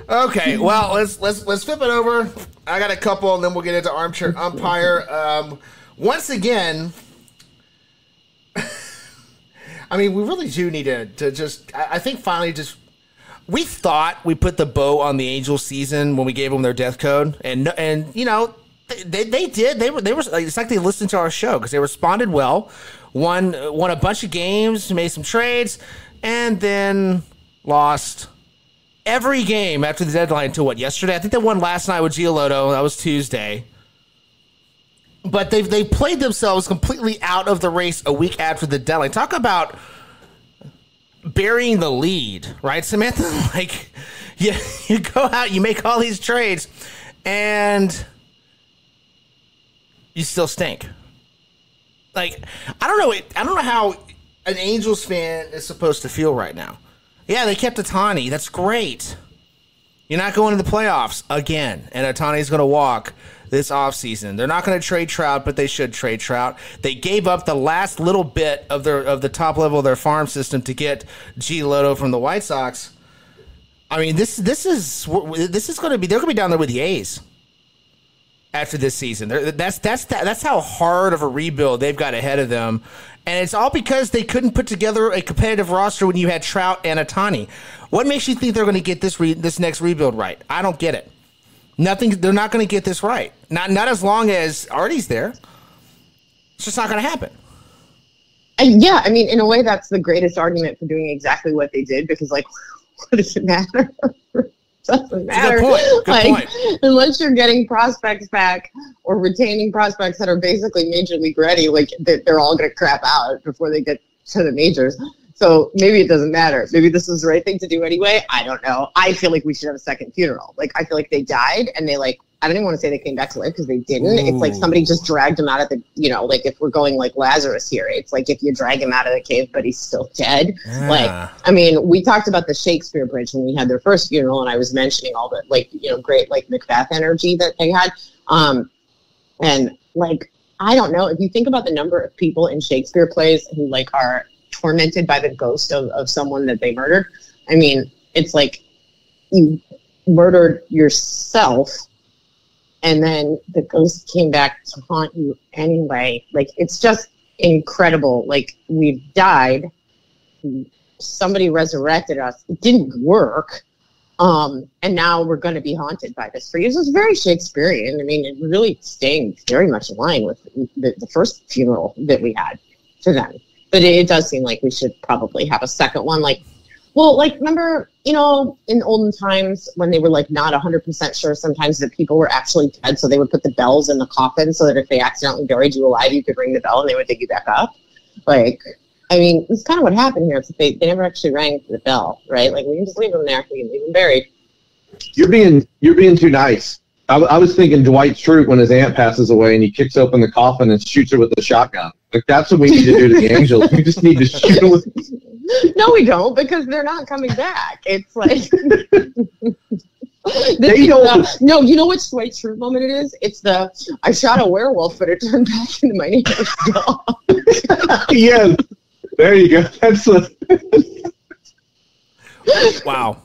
Okay, well, let's flip it over. I got a couple, and then we'll get into Armchair Umpire. Once again, I mean, we really do need to just. I think finally just. We thought we put the bow on the Angels season when we gave them their death code, and you know they did. They were it's like they listened to our show because they responded well, won a bunch of games, made some trades, and then lost every game after the deadline until what, yesterday? I think they won last night with Giolotto. That was Tuesday. But they played themselves completely out of the race a week after the deadline. Talk about burying the lead, right, Samantha? Like, you go out, you make all these trades, and you still stink. Like, I don't know how an Angels fan is supposed to feel right now. Yeah, they kept Ohtani. That's great. You're not going to the playoffs again, and Ohtani's going to walk this offseason. They're not going to trade Trout, but they should trade Trout. They gave up the last little bit of the top level of their farm system to get Giolotto from the White Sox. I mean, this is going to be, they're going to be down there with the A's after this season. That's how hard of a rebuild they've got ahead of them. And it's all because they couldn't put together a competitive roster when you had Trout and Ohtani. What makes you think they're going to get this next rebuild right? I don't get it. They're not going to get this right. Not as long as Artie's there. It's just not going to happen. Yeah, I mean, in a way, that's the greatest argument for doing exactly what they did, because, like, what does it matter? It doesn't matter. Good point. Unless you're getting prospects back or retaining prospects that are basically major league ready, like, they're all going to crap out before they get to the majors. So maybe it doesn't matter. Maybe this is the right thing to do anyway. I don't know. I feel like we should have a second funeral. Like, I feel like they died and they, like, I don't even want to say they came back to life because they didn't. Ooh. It's like somebody just dragged him out of the, you know, like if we're going like Lazarus here, it's like if you drag him out of the cave, but he's still dead. Yeah. Like, I mean, we talked about the Shakespeare Bridge when we had their first funeral, and I was mentioning all the, like, you know, great, like, Macbeth energy that they had. And, like, I don't know. If you think about the number of people in Shakespeare plays who, like, are tormented by the ghost of someone that they murdered, I mean, it's like you murdered yourself, and then the ghost came back to haunt you anyway. Like, it's just incredible. Like, we've died. Somebody resurrected us. It didn't work. And now we're going to be haunted by this for years. It was very Shakespearean. I mean, it really staying very much in line with the first funeral that we had to them. But it does seem like we should probably have a second one. Like, well, like, remember, you know, in olden times when they were, like, not 100% sure sometimes that people were actually dead, so they would put the bells in the coffin so that if they accidentally buried you alive, you could ring the bell and they would dig you back up. Like, I mean, it's kind of what happened here. They never actually rang the bell, right? Like, we can just leave them there. We can leave them buried. You're being too nice. I was thinking Dwight Schrute when his aunt passes away and he kicks open the coffin and shoots her with a shotgun. Like, that's what we need to do to the Angels. We just need to shoot them with... No, we don't, because they're not coming back. It's like... No, you know which Dwight Schrute moment it is? It's the, I shot a werewolf, but it turned back into my neighbor's dog. Yes. There you go. That's Wow.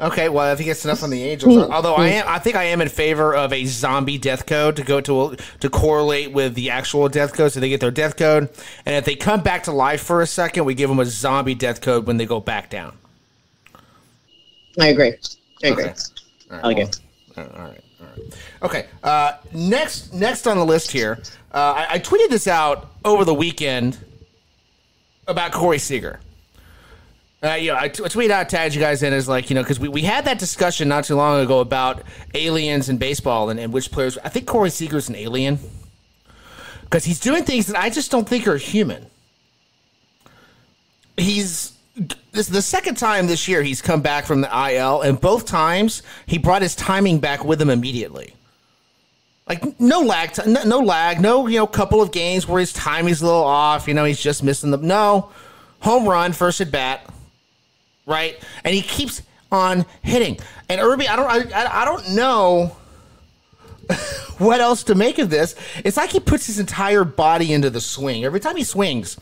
Okay, well, I think it's enough on the Angels. Although I think I am in favor of a zombie death code to correlate with the actual death code, so they get their death code, and if they come back to life for a second, we give them a zombie death code when they go back down. I agree. Okay. Right, I like it. All right. Okay. Next on the list here, I tweeted this out over the weekend about Corey Seager. I tweet out, tagged you guys in as like, because we had that discussion not too long ago about aliens in baseball and which players. I think Corey Seager's an alien because he's doing things that I just don't think are human. This is the second time this year he's come back from the IL, and both times he brought his timing back with him immediately. Like no lag, no couple of games where his timing's a little off. He's just missing them. No, home run, first at bat. Right, and he keeps on hitting. And Irby, I don't know what else to make of this. It's like he puts his entire body into the swing. Every time he swings,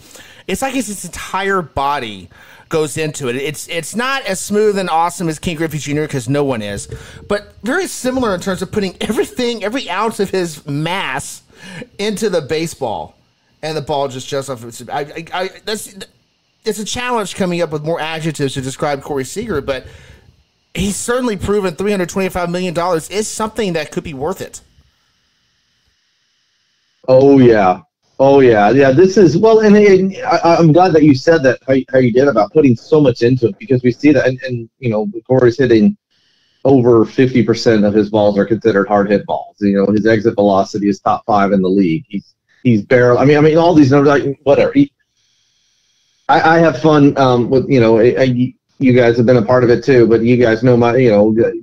it's like his entire body goes into it. It's not as smooth and awesome as King Griffey Jr. because no one is, but very similar in terms of putting every ounce of his mass into the baseball, and the ball just off. It's a challenge coming up with more adjectives to describe Corey Seager, but he's certainly proven $325 million is something that could be worth it. Oh, yeah. Yeah, this is, well, and I'm glad that you said that, how you did about putting so much into it, because we see that, and Corey's hitting over 50% of his balls are considered hard hit balls. His exit velocity is top 5 in the league. He's barely, I mean, all these numbers, like, whatever. I have fun with, you guys have been a part of it too, but you guys know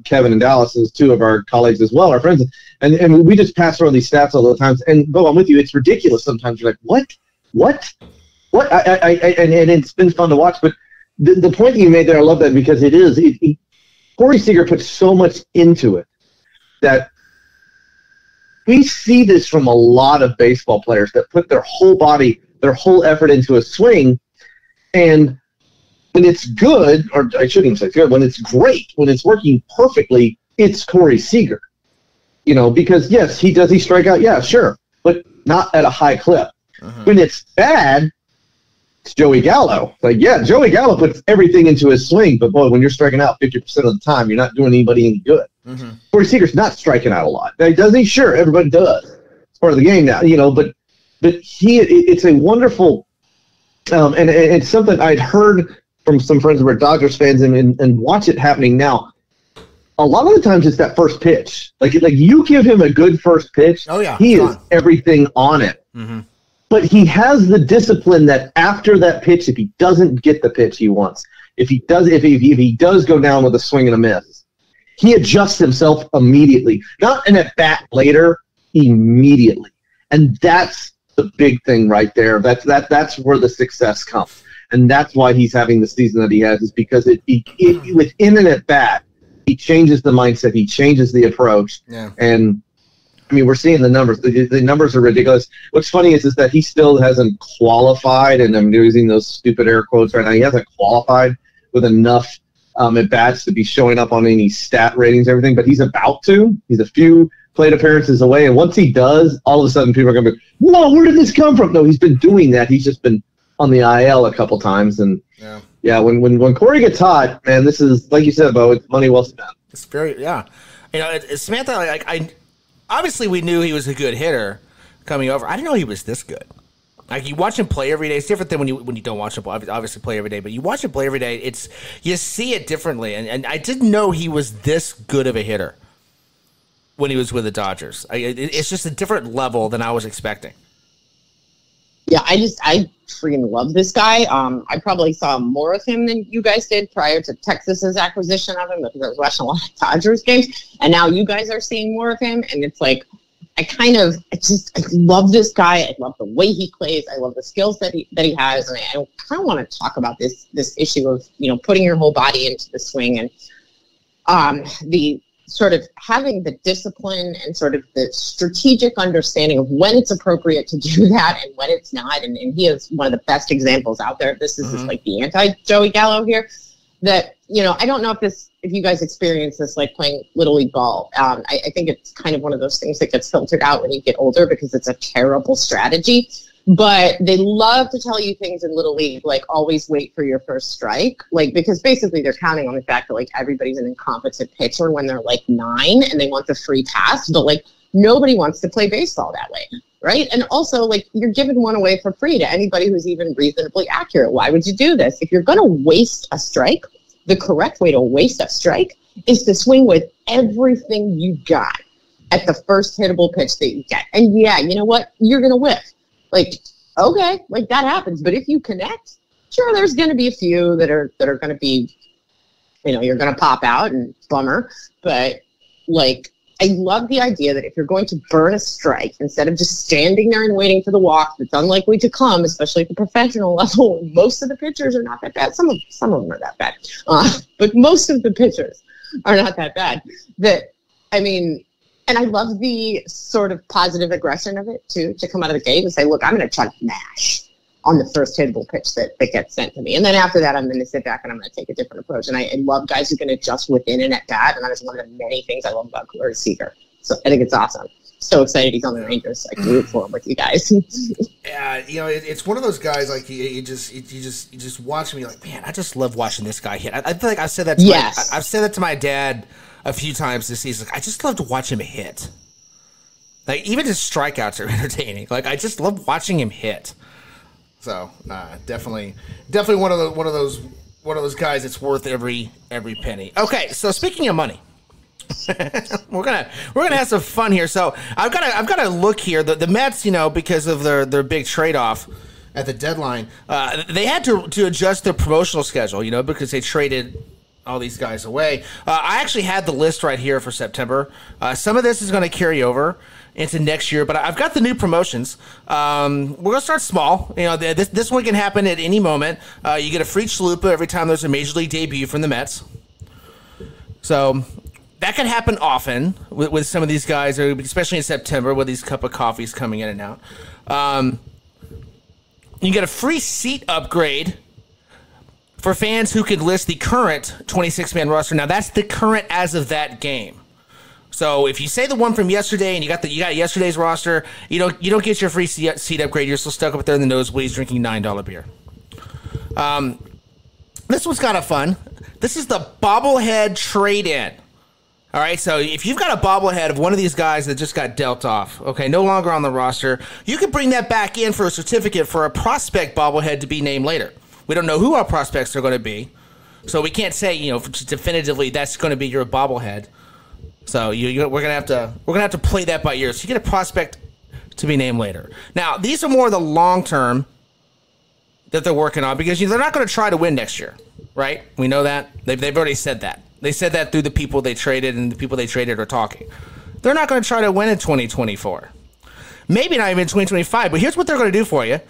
Kevin and Dallas is two of our colleagues as well, our friends. And we just pass around these stats all the time. And Bo, I'm with you. It's ridiculous sometimes. You're like, what? And it's been fun to watch. But the point that you made there, I love that, because Corey Seager puts so much into it that we see this from a lot of baseball players that put their whole body, their whole effort into a swing. And when it's good, or I shouldn't even say it's good, when it's great, when it's working perfectly, it's Corey Seager. Because yes, he strike out? Yeah, sure. But not at a high clip. Uh-huh. When it's bad, it's Joey Gallo. Like, yeah, Joey Gallo puts everything into his swing, but boy, when you're striking out 50% of the time, you're not doing anybody any good. Mm-hmm. Corey Seager's not striking out a lot. Now, does he? Sure, everybody does. It's part of the game now, but it's a wonderful, and it's something I'd heard from some friends who are Dodgers fans and watch it happening now. A lot of the times it's that first pitch. Like you give him a good first pitch, oh yeah, he is everything on it. Mm-hmm. But he has the discipline that after that pitch, if he doesn't get the pitch he wants, if he does go down with a swing and a miss, he adjusts himself immediately. Not an at bat later, immediately. And that's the big thing right there. That's where the success comes. And that's why he's having the season that he has, is because within an at bat, he changes the mindset, he changes the approach. Yeah. And I mean, we're seeing the numbers. The numbers are ridiculous. What's funny is that he still hasn't qualified, and I'm using those stupid air quotes right now. He hasn't qualified with enough at bats to be showing up on any stat ratings, everything. But he's about to. He's a few plate appearances away, and once he does, all of a sudden people are going to be, "Whoa, where did this come from?" No, he's been doing that. He's just been on the IL a couple times, and yeah, when Corey gets hot, man, this is, like you said, Bo, it's money well spent. It's very Samantha. I obviously we knew he was a good hitter coming over. I didn't know he was this good. Like, you watch him play every day. It's different than when you don't watch him obviously play every day, but you watch him play every day. You see it differently, and I didn't know he was this good of a hitter when he was with the Dodgers. It's just a different level than I was expecting. Yeah, I freaking love this guy. I probably saw more of him than you guys did prior to Texas's acquisition of him, because I was watching a lot of Dodgers games, and now you guys are seeing more of him, and it's like, I love this guy. I love the way he plays. I love the skills that he has, and I kind of want to talk about this issue of putting your whole body into the swing, and the sort of having the discipline and sort of the strategic understanding of when it's appropriate to do that and when it's not. And he is one of the best examples out there. This is just like the anti-Joey Gallo here. That, I don't know if you guys experience this, like playing Little League ball. I think it's kind of one of those things that gets filtered out when you get older because it's a terrible strategy. But they love to tell you things in Little League, like always wait for your first strike, like, because basically they're counting on the fact that like everybody's an incompetent pitcher when they're like 9 and they want the free pass, but like nobody wants to play baseball that way. right? And also, like, you're giving one away for free to anybody who's even reasonably accurate. Why would you do this? If you're going to waste a strike, the correct way to waste a strike is to swing with everything you got at the first hittable pitch that you get. And yeah, you know what? You're going to whiff. Like, okay, like that happens. But if you connect, sure, there's going to be a few that are going to be, you know, you're going to pop out and bummer. But like, I love the idea that if you're going to burn a strike, instead of just standing there and waiting for the walk that's unlikely to come, especially at the professional level, most of the pitchers are not that bad. Some of them are that bad. But most of the pitchers are not that bad. And I love the sort of positive aggression of it, too, to come out of the gate and say, look, I'm going to try to mash on the first hittable pitch that gets sent to me. And then after that, I'm going to sit back and I'm going to take a different approach. And I love guys who can adjust within an at-bat, and that is one of the many things I love about Corey Seager. So I think it's awesome. So excited he's on the Rangers. I can root for him with you guys. Yeah, you know, it's one of those guys, like, you just watch me like, man, I just love watching this guy hit. I feel like I've said that to I've said that to my dad a few times this season. Like, I just love to watch him hit. Like, even his strikeouts are entertaining. Like, I just love watching him hit. So definitely one of those guys that's worth every penny. Okay, so speaking of money, we're gonna have some fun here. So I've got to look here. The Mets, you know, because of their big trade off at the deadline, they had to adjust their promotional schedule, you know, because they traded all these guys away. I actually had the list right here for September. Some of this is going to carry over into next year, but I've got the new promotions. We're going to start small. You know, this one can happen at any moment. You get a free chalupa every time there's a major league debut from the Mets. So that can happen often with some of these guys, especially in September with these cup of coffees coming in and out. You get a free seat upgrade for fans who could list the current 26-man roster. Now, that's the current as of that game. So if you say the one from yesterday and you got yesterday's roster, you don't get your free seat upgrade. You're still stuck up there in the nosebleeds drinking $9 beer. This one's kind of fun. This is the bobblehead trade-in. All right, so if you've got a bobblehead of one of these guys that just got dealt off, okay, no longer on the roster, you can bring that back in for a certificate for a prospect bobblehead to be named later. We don't know who our prospects are going to be, so we can't say, you know, definitively that's going to be your bobblehead. So we're gonna have to play that by ear. So you get a prospect to be named later. Now these are more the long term that they're working on because they're not going to try to win next year, right? We know that they've already said that. They said that through the people they traded, and the people they traded are talking. They're not going to try to win in 2024, maybe not even 2025. But here's what they're going to do for you: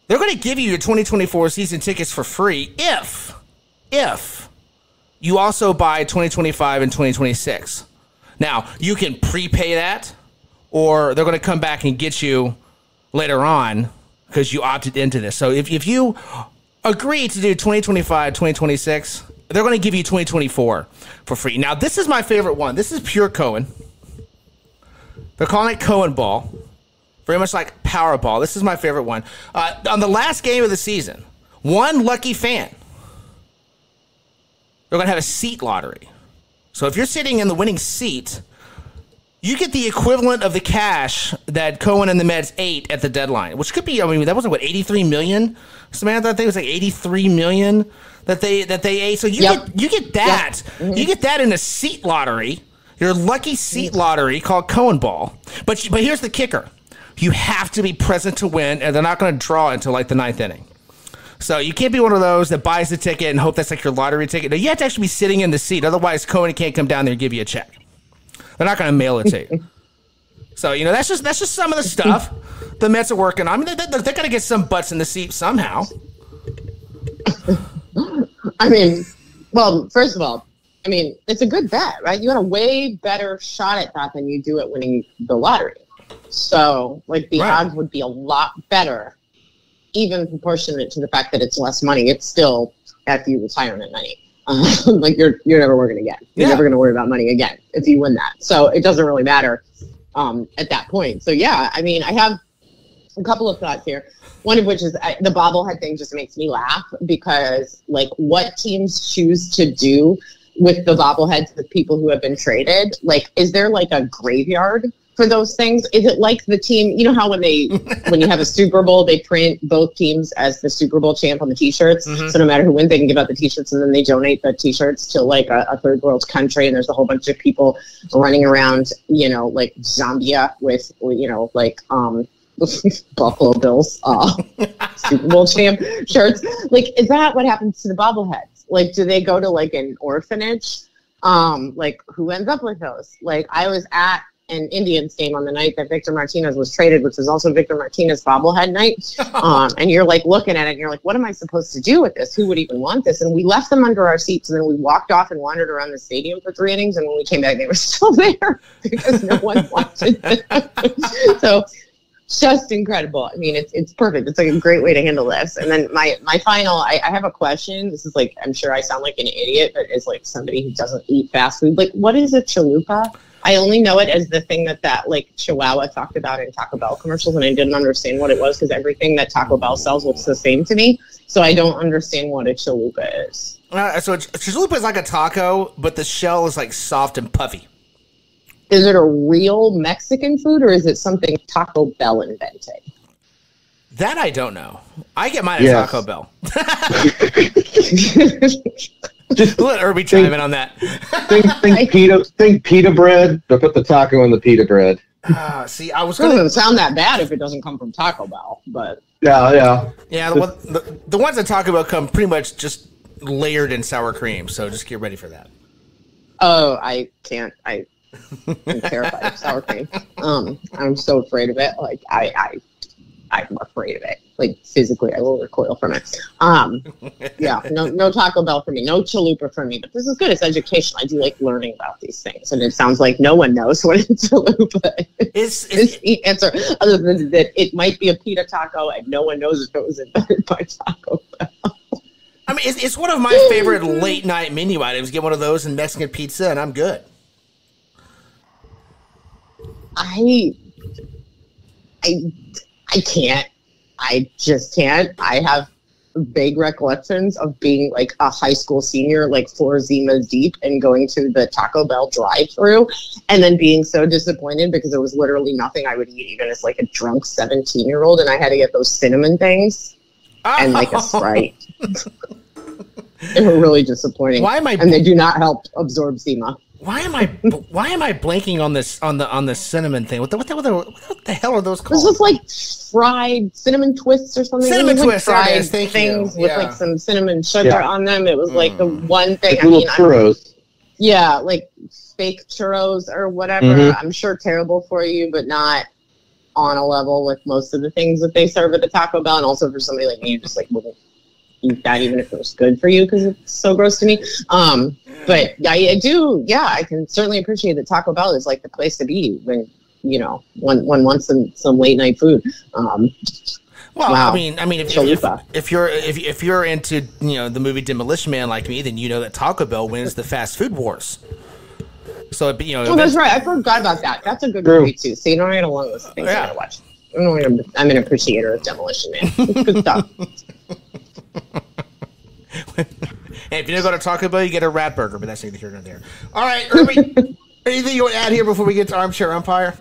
they're going to give you your 2024 season tickets for free if you also buy 2025 and 2026. Now, you can prepay that, or they're going to come back and get you later on because you opted into this. So if you agree to do 2025, 2026, they're going to give you 2024 for free. Now, this is my favorite one. This is pure Cohen. They're calling it Cohen Ball, very much like Powerball. This is my favorite one. On the last game of the season, one lucky fan, they're going to have a seat lottery. So if you're sitting in the winning seat, you get the equivalent of the cash that Cohen and the Mets ate at the deadline, which could be, I mean, that wasn't, what, $83 million? Samantha, I think it was like $83 million that they ate. So you get that. Yep. Mm-hmm. You get that in a seat lottery, your lucky seat lottery called Cohen Ball. But here's the kicker. You have to be present to win, and they're not going to draw until like the 9th inning. So you can't be one of those that buys the ticket and hope that's like your lottery ticket. No, you have to actually be sitting in the seat. Otherwise, Cohen can't come down there and give you a check. They're not going to mail it to you. So, you know, that's just some of the stuff the Mets are working on. I mean, they're going to get some butts in the seat somehow. I mean, well, first of all, I mean, it's a good bet, right? You got a way better shot at that than you do at winning the lottery. So, like, the odds would be a lot better, even proportionate to the fact that it's less money. It's still FU retirement money. Like, you're never working again. You're never going to worry about money again if you win that. So it doesn't really matter at that point. So, yeah, I mean, I have a couple of thoughts here. One of which is the bobblehead thing just makes me laugh because, like, what teams choose to do with the bobbleheads with people who have been traded? Like, is there, like, a graveyard for those things? Is it like the team, you know how when you have a Super Bowl, they print both teams as the Super Bowl champ on the t-shirts. Mm-hmm. So no matter who wins, they can give out the t-shirts, and then they donate the t-shirts to like a third world country. And there's a whole bunch of people running around, like Zambia with, like, Buffalo Bills Super Bowl champ shirts. Like, is that what happens to the bobbleheads? Like, do they go to like an orphanage? Like, who ends up with those? Like, I was at an Indians game on the night that Victor Martinez was traded, which was also Victor Martinez bobblehead night. And you're like looking at it and you're like, what am I supposed to do with this? Who would even want this? And we left them under our seats, and then we walked off and wandered around the stadium for 3 innings. And when we came back, they were still there because no one wanted them. So just incredible. I mean, it's perfect. It's like a great way to handle this. And then my final, I have a question. This is like, I'm sure I sound like an idiot, but it's like somebody who doesn't eat fast food. Like, what is a chalupa? I only know it as the thing that like Chihuahua talked about in Taco Bell commercials, and I didn't understand what it was because everything that Taco Bell sells looks the same to me. So I don't understand what a chalupa is. So a chalupa is like a taco, but the shell is like soft and puffy. Is it a real Mexican food, or is it something Taco Bell invented? That I don't know. I get mine at Taco Bell. Just let Irby chime in on that. think pita bread. They'll put the taco in the pita bread. See, I was going to... It doesn't sound that bad if it doesn't come from Taco Bell, but... Yeah. The ones at Taco Bell come pretty much just layered in sour cream, so just get ready for that. Oh, I can't. I'm terrified of sour cream. I'm so afraid of it. Like, I'm afraid of it. Like, physically, I will recoil from it. Yeah, no Taco Bell for me. No chalupa for me. But this is good. It's education. I do like learning about these things. And it sounds like no one knows what a chalupa is. It's the answer, other than that it might be a pita taco, and no one knows if it was invented by Taco Bell. I mean, it's one of my favorite late-night menu items. Get one of those and Mexican pizza, and I'm good. I can't. I just can't. I have vague recollections of being like a high school senior, like 4 Zimas deep, and going to the Taco Bell drive-thru and then being so disappointed because there was literally nothing I would eat, even as like a drunk 17-year-old, and I had to get those cinnamon things and like a Sprite. They were really disappointing. And they do not help absorb Zima. Why am I blanking on this on the cinnamon thing? What the hell are those called? This was like fried cinnamon twists or something. Cinnamon twists, fried things with like some cinnamon sugar on them. It was like the one thing. Like little churros. Like fake churros or whatever. Mm-hmm. I'm sure terrible for you, but not on a level with most of the things that they serve at the Taco Bell. And also for somebody like me, you just like wouldn't eat that even if it was good for you because it's so gross to me. But I do. Yeah, I can certainly appreciate that Taco Bell is like the place to be when one wants some late night food. Well, wow. I mean, if you're into the movie Demolition Man like me, then you know that Taco Bell wins the fast food wars. So oh, that's right. I forgot about that. That's a good movie too. So I had a long list of things I gotta watch. I'm an appreciator of Demolition Man. It's good stuff. Hey, if you don't go to Taco Bell, you get a rat burger, but that's neither here nor there. All right, Irby, anything you want to add here before we get to Armchair Umpire?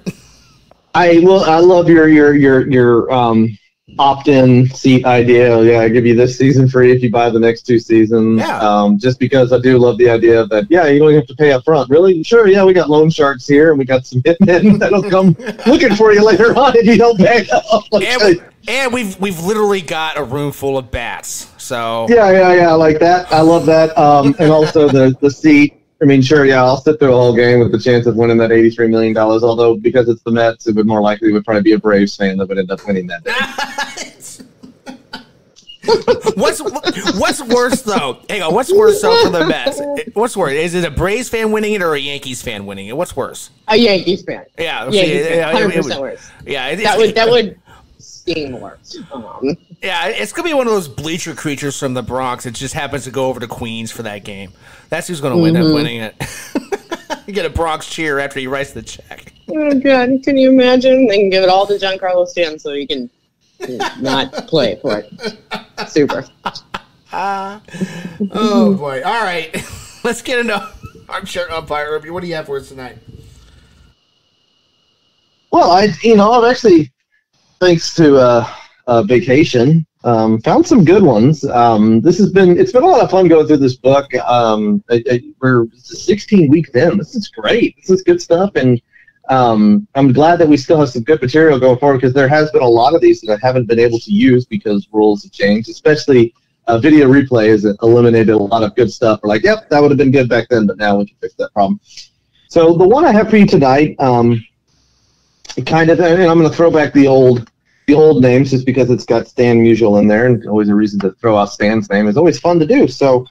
I love your opt-in seat idea. Yeah, I give you this season free if you buy the next 2 seasons. Yeah. Just because I do love the idea that you don't have to pay up front. Really? Sure. Yeah, we got loan sharks here, and we got some hitmen that'll come looking for you later on if you don't pay up. And we've literally got a room full of bats. So yeah, like that. I love that. And also the seat. I mean, sure, I'll sit through the whole game with the chance of winning that $83 million. Although because it's the Mets, it would more likely would probably be a Braves fan that would end up winning that. What's worse though? Hang on, what's worse though for the Mets? What's worse? Is it a Braves fan winning it or a Yankees fan winning it? What's worse? A Yankees fan. Yeah, 100% worse. Yeah, that would sting more. Yeah, it's gonna be one of those bleacher creatures from the Bronx. It just happens to go over to Queens for that game. That's who's gonna end up winning it. You get a Bronx cheer after he writes the check. Oh God, can you imagine? They can give it all to Giancarlo Stanton so he can not play for it. Super. Oh boy! All right, let's get into Armchair Umpire. Irby, what do you have for us tonight? Well, I've actually, thanks to vacation, found some good ones. It's been a lot of fun going through this book. We're 16 weeks in. This is great. This is good stuff, and I'm glad that we still have some good material going forward, because there has been a lot of these that I haven't been able to use because rules have changed, especially video replay has eliminated a lot of good stuff. We're like, yep, that would have been good back then, but now we can fix that problem. So the one I have for you tonight, and I'm going to throw back the old names just because it's got Stan Musial in there, and always a reason to throw out Stan's name is always fun to do. So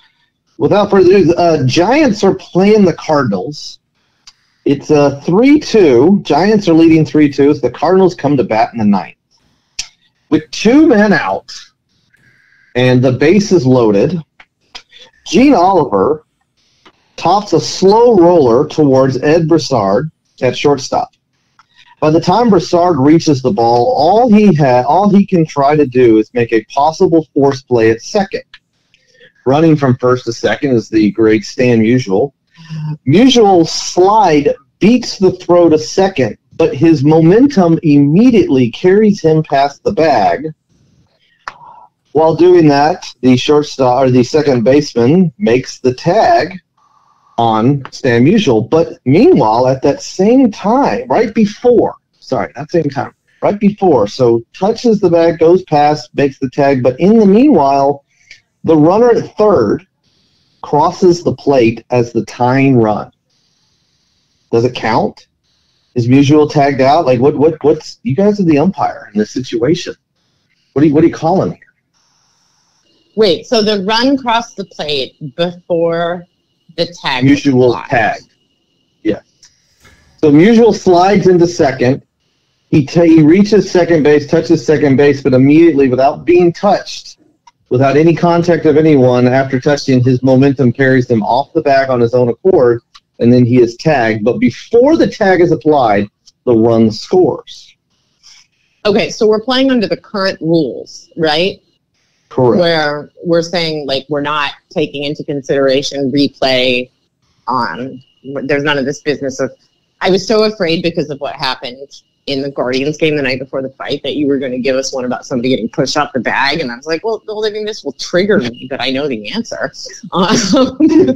without further ado, Giants are playing the Cardinals. It's a 3-2. Giants are leading 3-2 as the Cardinals come to bat in the ninth. With 2 men out and the bases loaded, Gene Oliver tops a slow roller towards Ed Broussard at shortstop. By the time Broussard reaches the ball, all he can try to do is make a possible force play at second. Running from first to second is the great Stan Musial. Musial's slide beats the throw to second, but his momentum immediately carries him past the bag. While doing that, the shortstop or the second baseman makes the tag on Stan Musial. But meanwhile, at that same time, right before, so touches the bag, goes past, makes the tag, but in the meanwhile, the runner at third crosses the plate as the tying run. Does it count? Is Musial tagged out? Like what's you guys are the umpire in this situation. What are you calling here? Wait, so the run crossed the plate before the tag. Musial tagged. Yeah. So Musial slides into second. He reaches second base, touches second base, but immediately, without being touched, without any contact of anyone, after touching, his momentum carries him off the bag on his own accord, and then he is tagged. But before the tag is applied, the run scores. Okay, so we're playing under the current rules, right? Correct. Where we're saying, like, we're not taking into consideration replay on. There's none of this business of. I was so afraid because of what happened in the Guardians game the night before the fight that you were going to give us one about somebody getting pushed off the bag, and I was like, well, maybe this will trigger me, but I know the answer.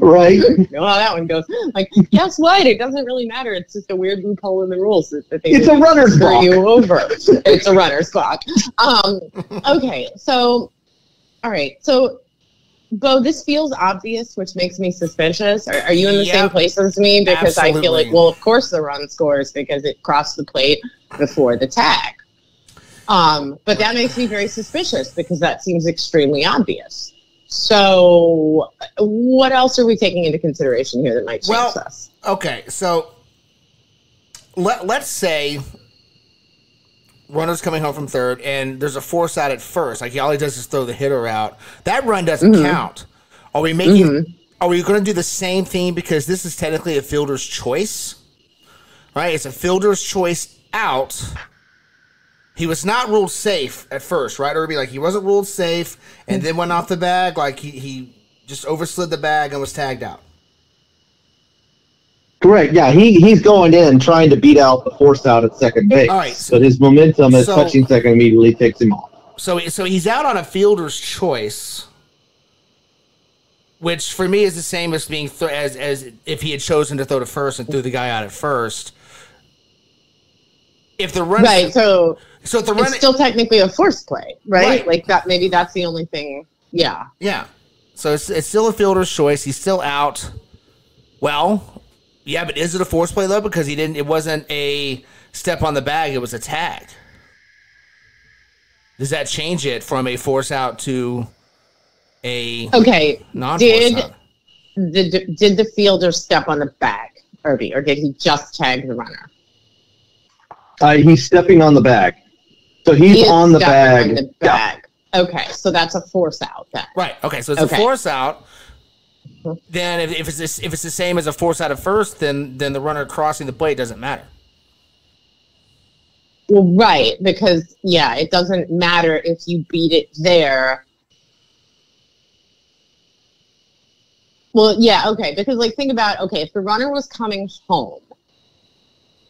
Right. You know how that one goes. Like, guess what? It doesn't really matter. It's just a weird loophole in the rules that they it's a runner's screw block. You over. It's a runner's block. Okay, so all right, so Bo, this feels obvious, which makes me suspicious. Are you in the same place as me? Because absolutely. I feel like, well, of course the run scores because it crossed the plate before the tag. But that makes me very suspicious because that seems extremely obvious. So what else are we taking into consideration here that might change us? Okay, so let's say runner's coming home from third, and there's a force out at first. Like, all he does is throw the hitter out. That run doesn't count. Are we making? Are we going to do the same thing because this is technically a fielder's choice, right? It's a fielder's choice out. He was not ruled safe at first, right? Or it'd be like he wasn't ruled safe, and then went off the bag. Like he just overslid the bag and was tagged out. Correct. Yeah, he's going in trying to beat out the force out at second base. All right, but his momentum as touching second immediately takes him off. So he's out on a fielder's choice, which for me is the same as being as if he had chosen to throw to first and threw the guy out at first. If the run so if the run it's still technically a force play, right? Like that. Maybe that's the only thing. Yeah. Yeah. So it's still a fielder's choice. He's still out. Well. Yeah, but is it a force play though? Because it wasn't a step on the bag; it was a tag. Does that change it from a force out to a non-force out? Did the fielder step on the bag, Irby, or did he just tag the runner? He's stepping on the bag, so he's on the bag. On the bag. Yeah. Okay, so that's a force out then. Right. Okay, so it's a force out. Then if it's the same as a force out at first, then the runner crossing the plate doesn't matter. Well, right, because it doesn't matter if you beat it there. Well, yeah, okay, because think about if the runner was coming home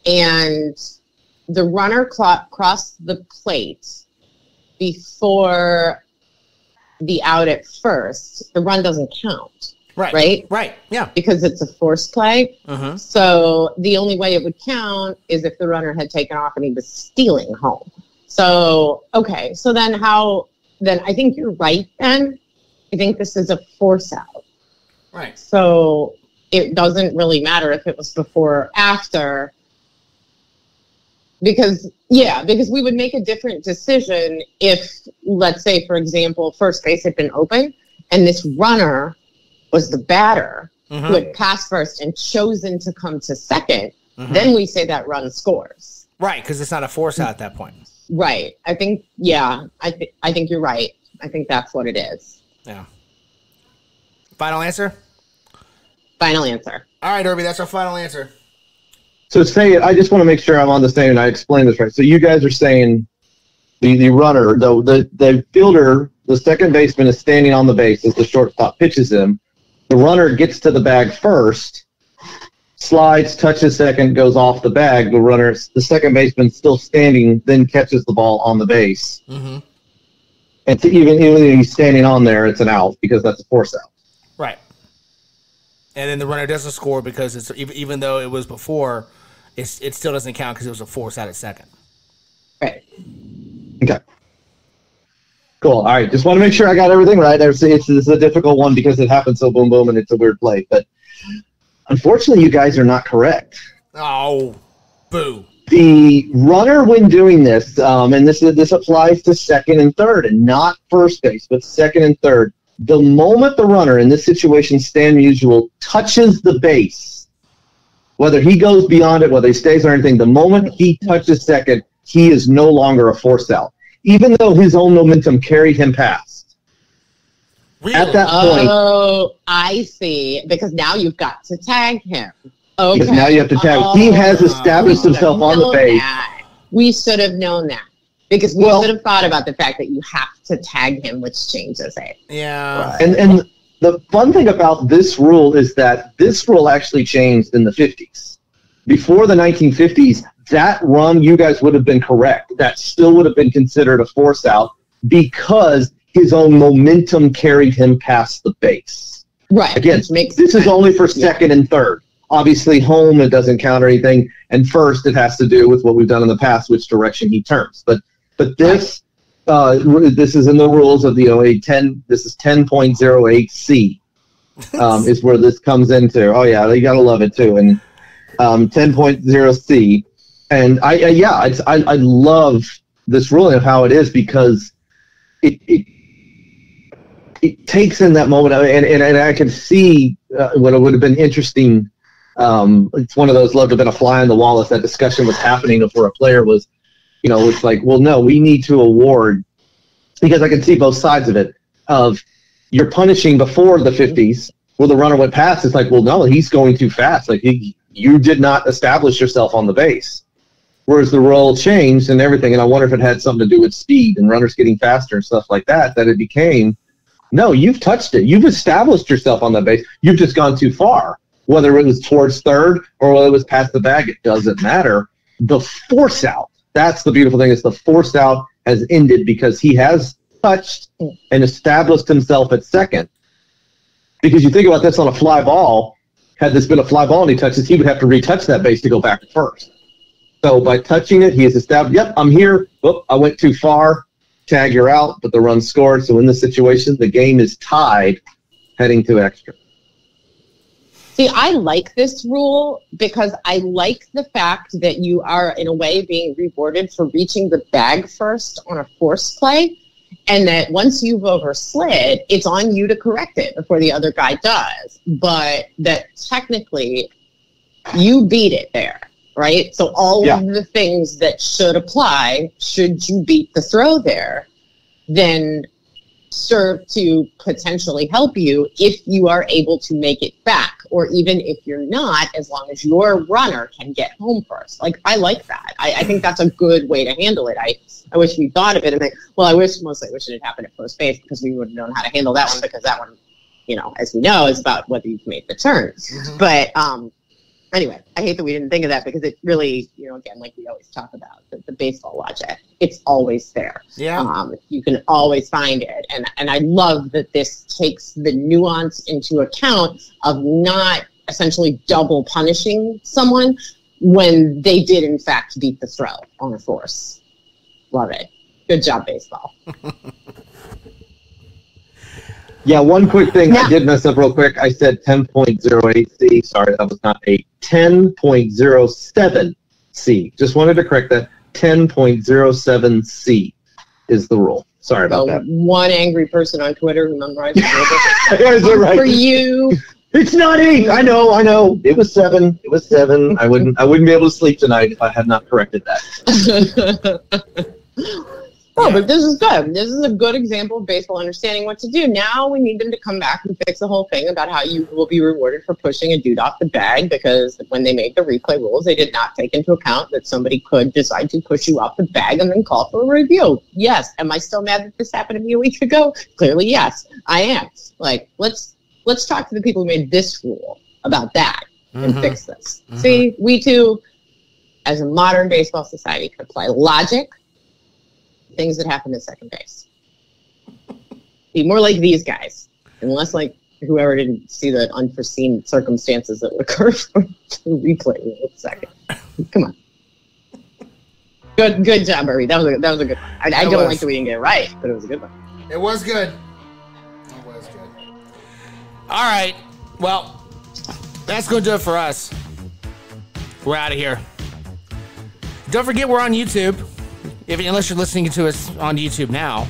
and the runner crossed the plate before the out at first, the run doesn't count. Right? Yeah. Because it's a forced play. Mm-hmm. So the only way it would count is if the runner had taken off and he was stealing home. So, okay. So then I think you're right, Ben. I think this is a force out. Right. So it doesn't really matter if it was before or after. Because we would make a different decision if, let's say, for example, first base had been open and this runner was the batter who had passed first and chosen to come to second, then we say that run scores. Right, because it's not a force out at that point. Right. I think, I think you're right. I think that's what it is. Yeah. Final answer? Final answer. All right, Irby, that's our final answer. So I just want to make sure I'm on the same and I explain this right. So you guys are saying the runner, the fielder, the second baseman is standing on the base as the shortstop pitches him. The runner gets to the bag first, slides, touches second, goes off the bag. The second baseman still standing, then catches the ball on the base. Mm-hmm. And even if he's standing on there, it's an out because that's a force out. Right. And then the runner doesn't score because it's even though it was before, it still doesn't count because it was a force out at second. Right. Okay. Cool. All right. Just want to make sure I got everything right. This is a difficult one because it happens so boom, boom, and it's a weird play. But unfortunately, you guys are not correct. Oh, boo. The runner, when doing this, and this applies to second and third, and not first base, but second and third. The moment the runner, in this situation, Stan Musial, touches the base, whether he goes beyond it, whether he stays or anything, the moment he touches second, he is no longer a force out, even though his own momentum carried him past. Really? At that point. Oh, I see. Because now you've got to tag him. Okay. Because now you have to tag. He has established himself on the base. We should have known that. Because we should have thought about the fact that you have to tag him, which changes it. Yeah. Right. And the fun thing about this rule is that this rule actually changed in the 50s. Before the 1950s, that run, you guys would have been correct. That still would have been considered a force out because his own momentum carried him past the base. Right. Again, this is only for second and third. Obviously, home, it doesn't count or anything. And first, it has to do with what we've done in the past, which direction he turns. But this this is in the rules of the OA 10. This is 10.08C is where this comes into. Oh, yeah, you got to love it, too. And 10.0C. And I love this ruling of how it is because it takes in that moment. And I can see what it would have been interesting. It's one of those love to have been a fly on the wall if that discussion was happening if where a player was, it's like, well, no, we need to award because I can see both sides of it. Of you're punishing before the 50s where the runner went past. It's like, well, no, he's going too fast. Like you did not establish yourself on the base. Whereas the rule changed and everything, and I wonder if it had something to do with speed and runners getting faster and stuff like that it became, no, you've touched it. You've established yourself on that base. You've just gone too far. Whether it was towards third or whether it was past the bag, it doesn't matter. The force out, that's the beautiful thing, is the force out has ended because he has touched and established himself at second. Because you think about this on a fly ball, had this been a fly ball and he touches, he would have to retouch that base to go back to first. So by touching it, he has established, yep, I'm here. Whoop, I went too far. Tag, you're out, but the run scored. So in this situation, the game is tied heading to extra. See, I like this rule because I like the fact that you are, in a way, being rewarded for reaching the bag first on a force play, and that once you've overslid, it's on you to correct it before the other guy does. But that technically, you beat it there, right? So all of the things that should apply, should you beat the throw there, then serve to potentially help you if you are able to make it back, or even if you're not, as long as your runner can get home first. Like, I like that. I think that's a good way to handle it. I wish we thought of it and think, well, I wish it had happened at first base because we would have known how to handle that one, because that one, as we know, is about whether you've made the turn. Mm-hmm. But Anyway, I hate that we didn't think of that because it really, again, like we always talk about, the baseball logic, it's always there. Yeah. You can always find it. And I love that this takes the nuance into account of not essentially double punishing someone when they did, in fact, beat the throw on a force. Love it. Good job, baseball. Yeah, one quick thing. I did mess up real quick. I said 10.08C. Sorry, that was not 10.07C. Just wanted to correct that. 10.07C is the rule. Sorry about that. One angry person on Twitter who memorized it. Is it right? For you. It's not 8. I know. It was 7. I wouldn't be able to sleep tonight if I had not corrected that. But this is good. This is a good example of baseball understanding what to do. Now we need them to come back and fix the whole thing about how you will be rewarded for pushing a dude off the bag, because when they made the replay rules, they did not take into account that somebody could decide to push you off the bag and then call for a review. Yes. Am I still mad that this happened to me a week ago? Clearly, yes, I am. Like, let's talk to the people who made this rule about that and fix this. See, we too, as a modern baseball society, can apply logic, things that happen at second base. Be more like these guys, and less like whoever didn't see the unforeseen circumstances that would occur from the replay rule at second. Come on. Good job, Murray. That was a good one. I don't like that we didn't get it right, but it was a good one. It was good. All right. Well, that's going to do it for us. We're out of here. Don't forget we're on YouTube. Unless you're listening to us on YouTube now,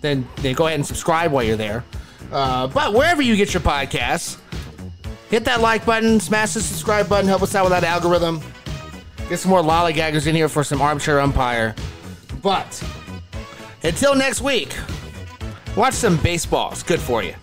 then go ahead and subscribe while you're there. But wherever you get your podcasts, hit that like button, smash the subscribe button, help us out with that algorithm. Get some more lollygaggers in here for some armchair umpire. But until next week, watch some baseball. It's good for you.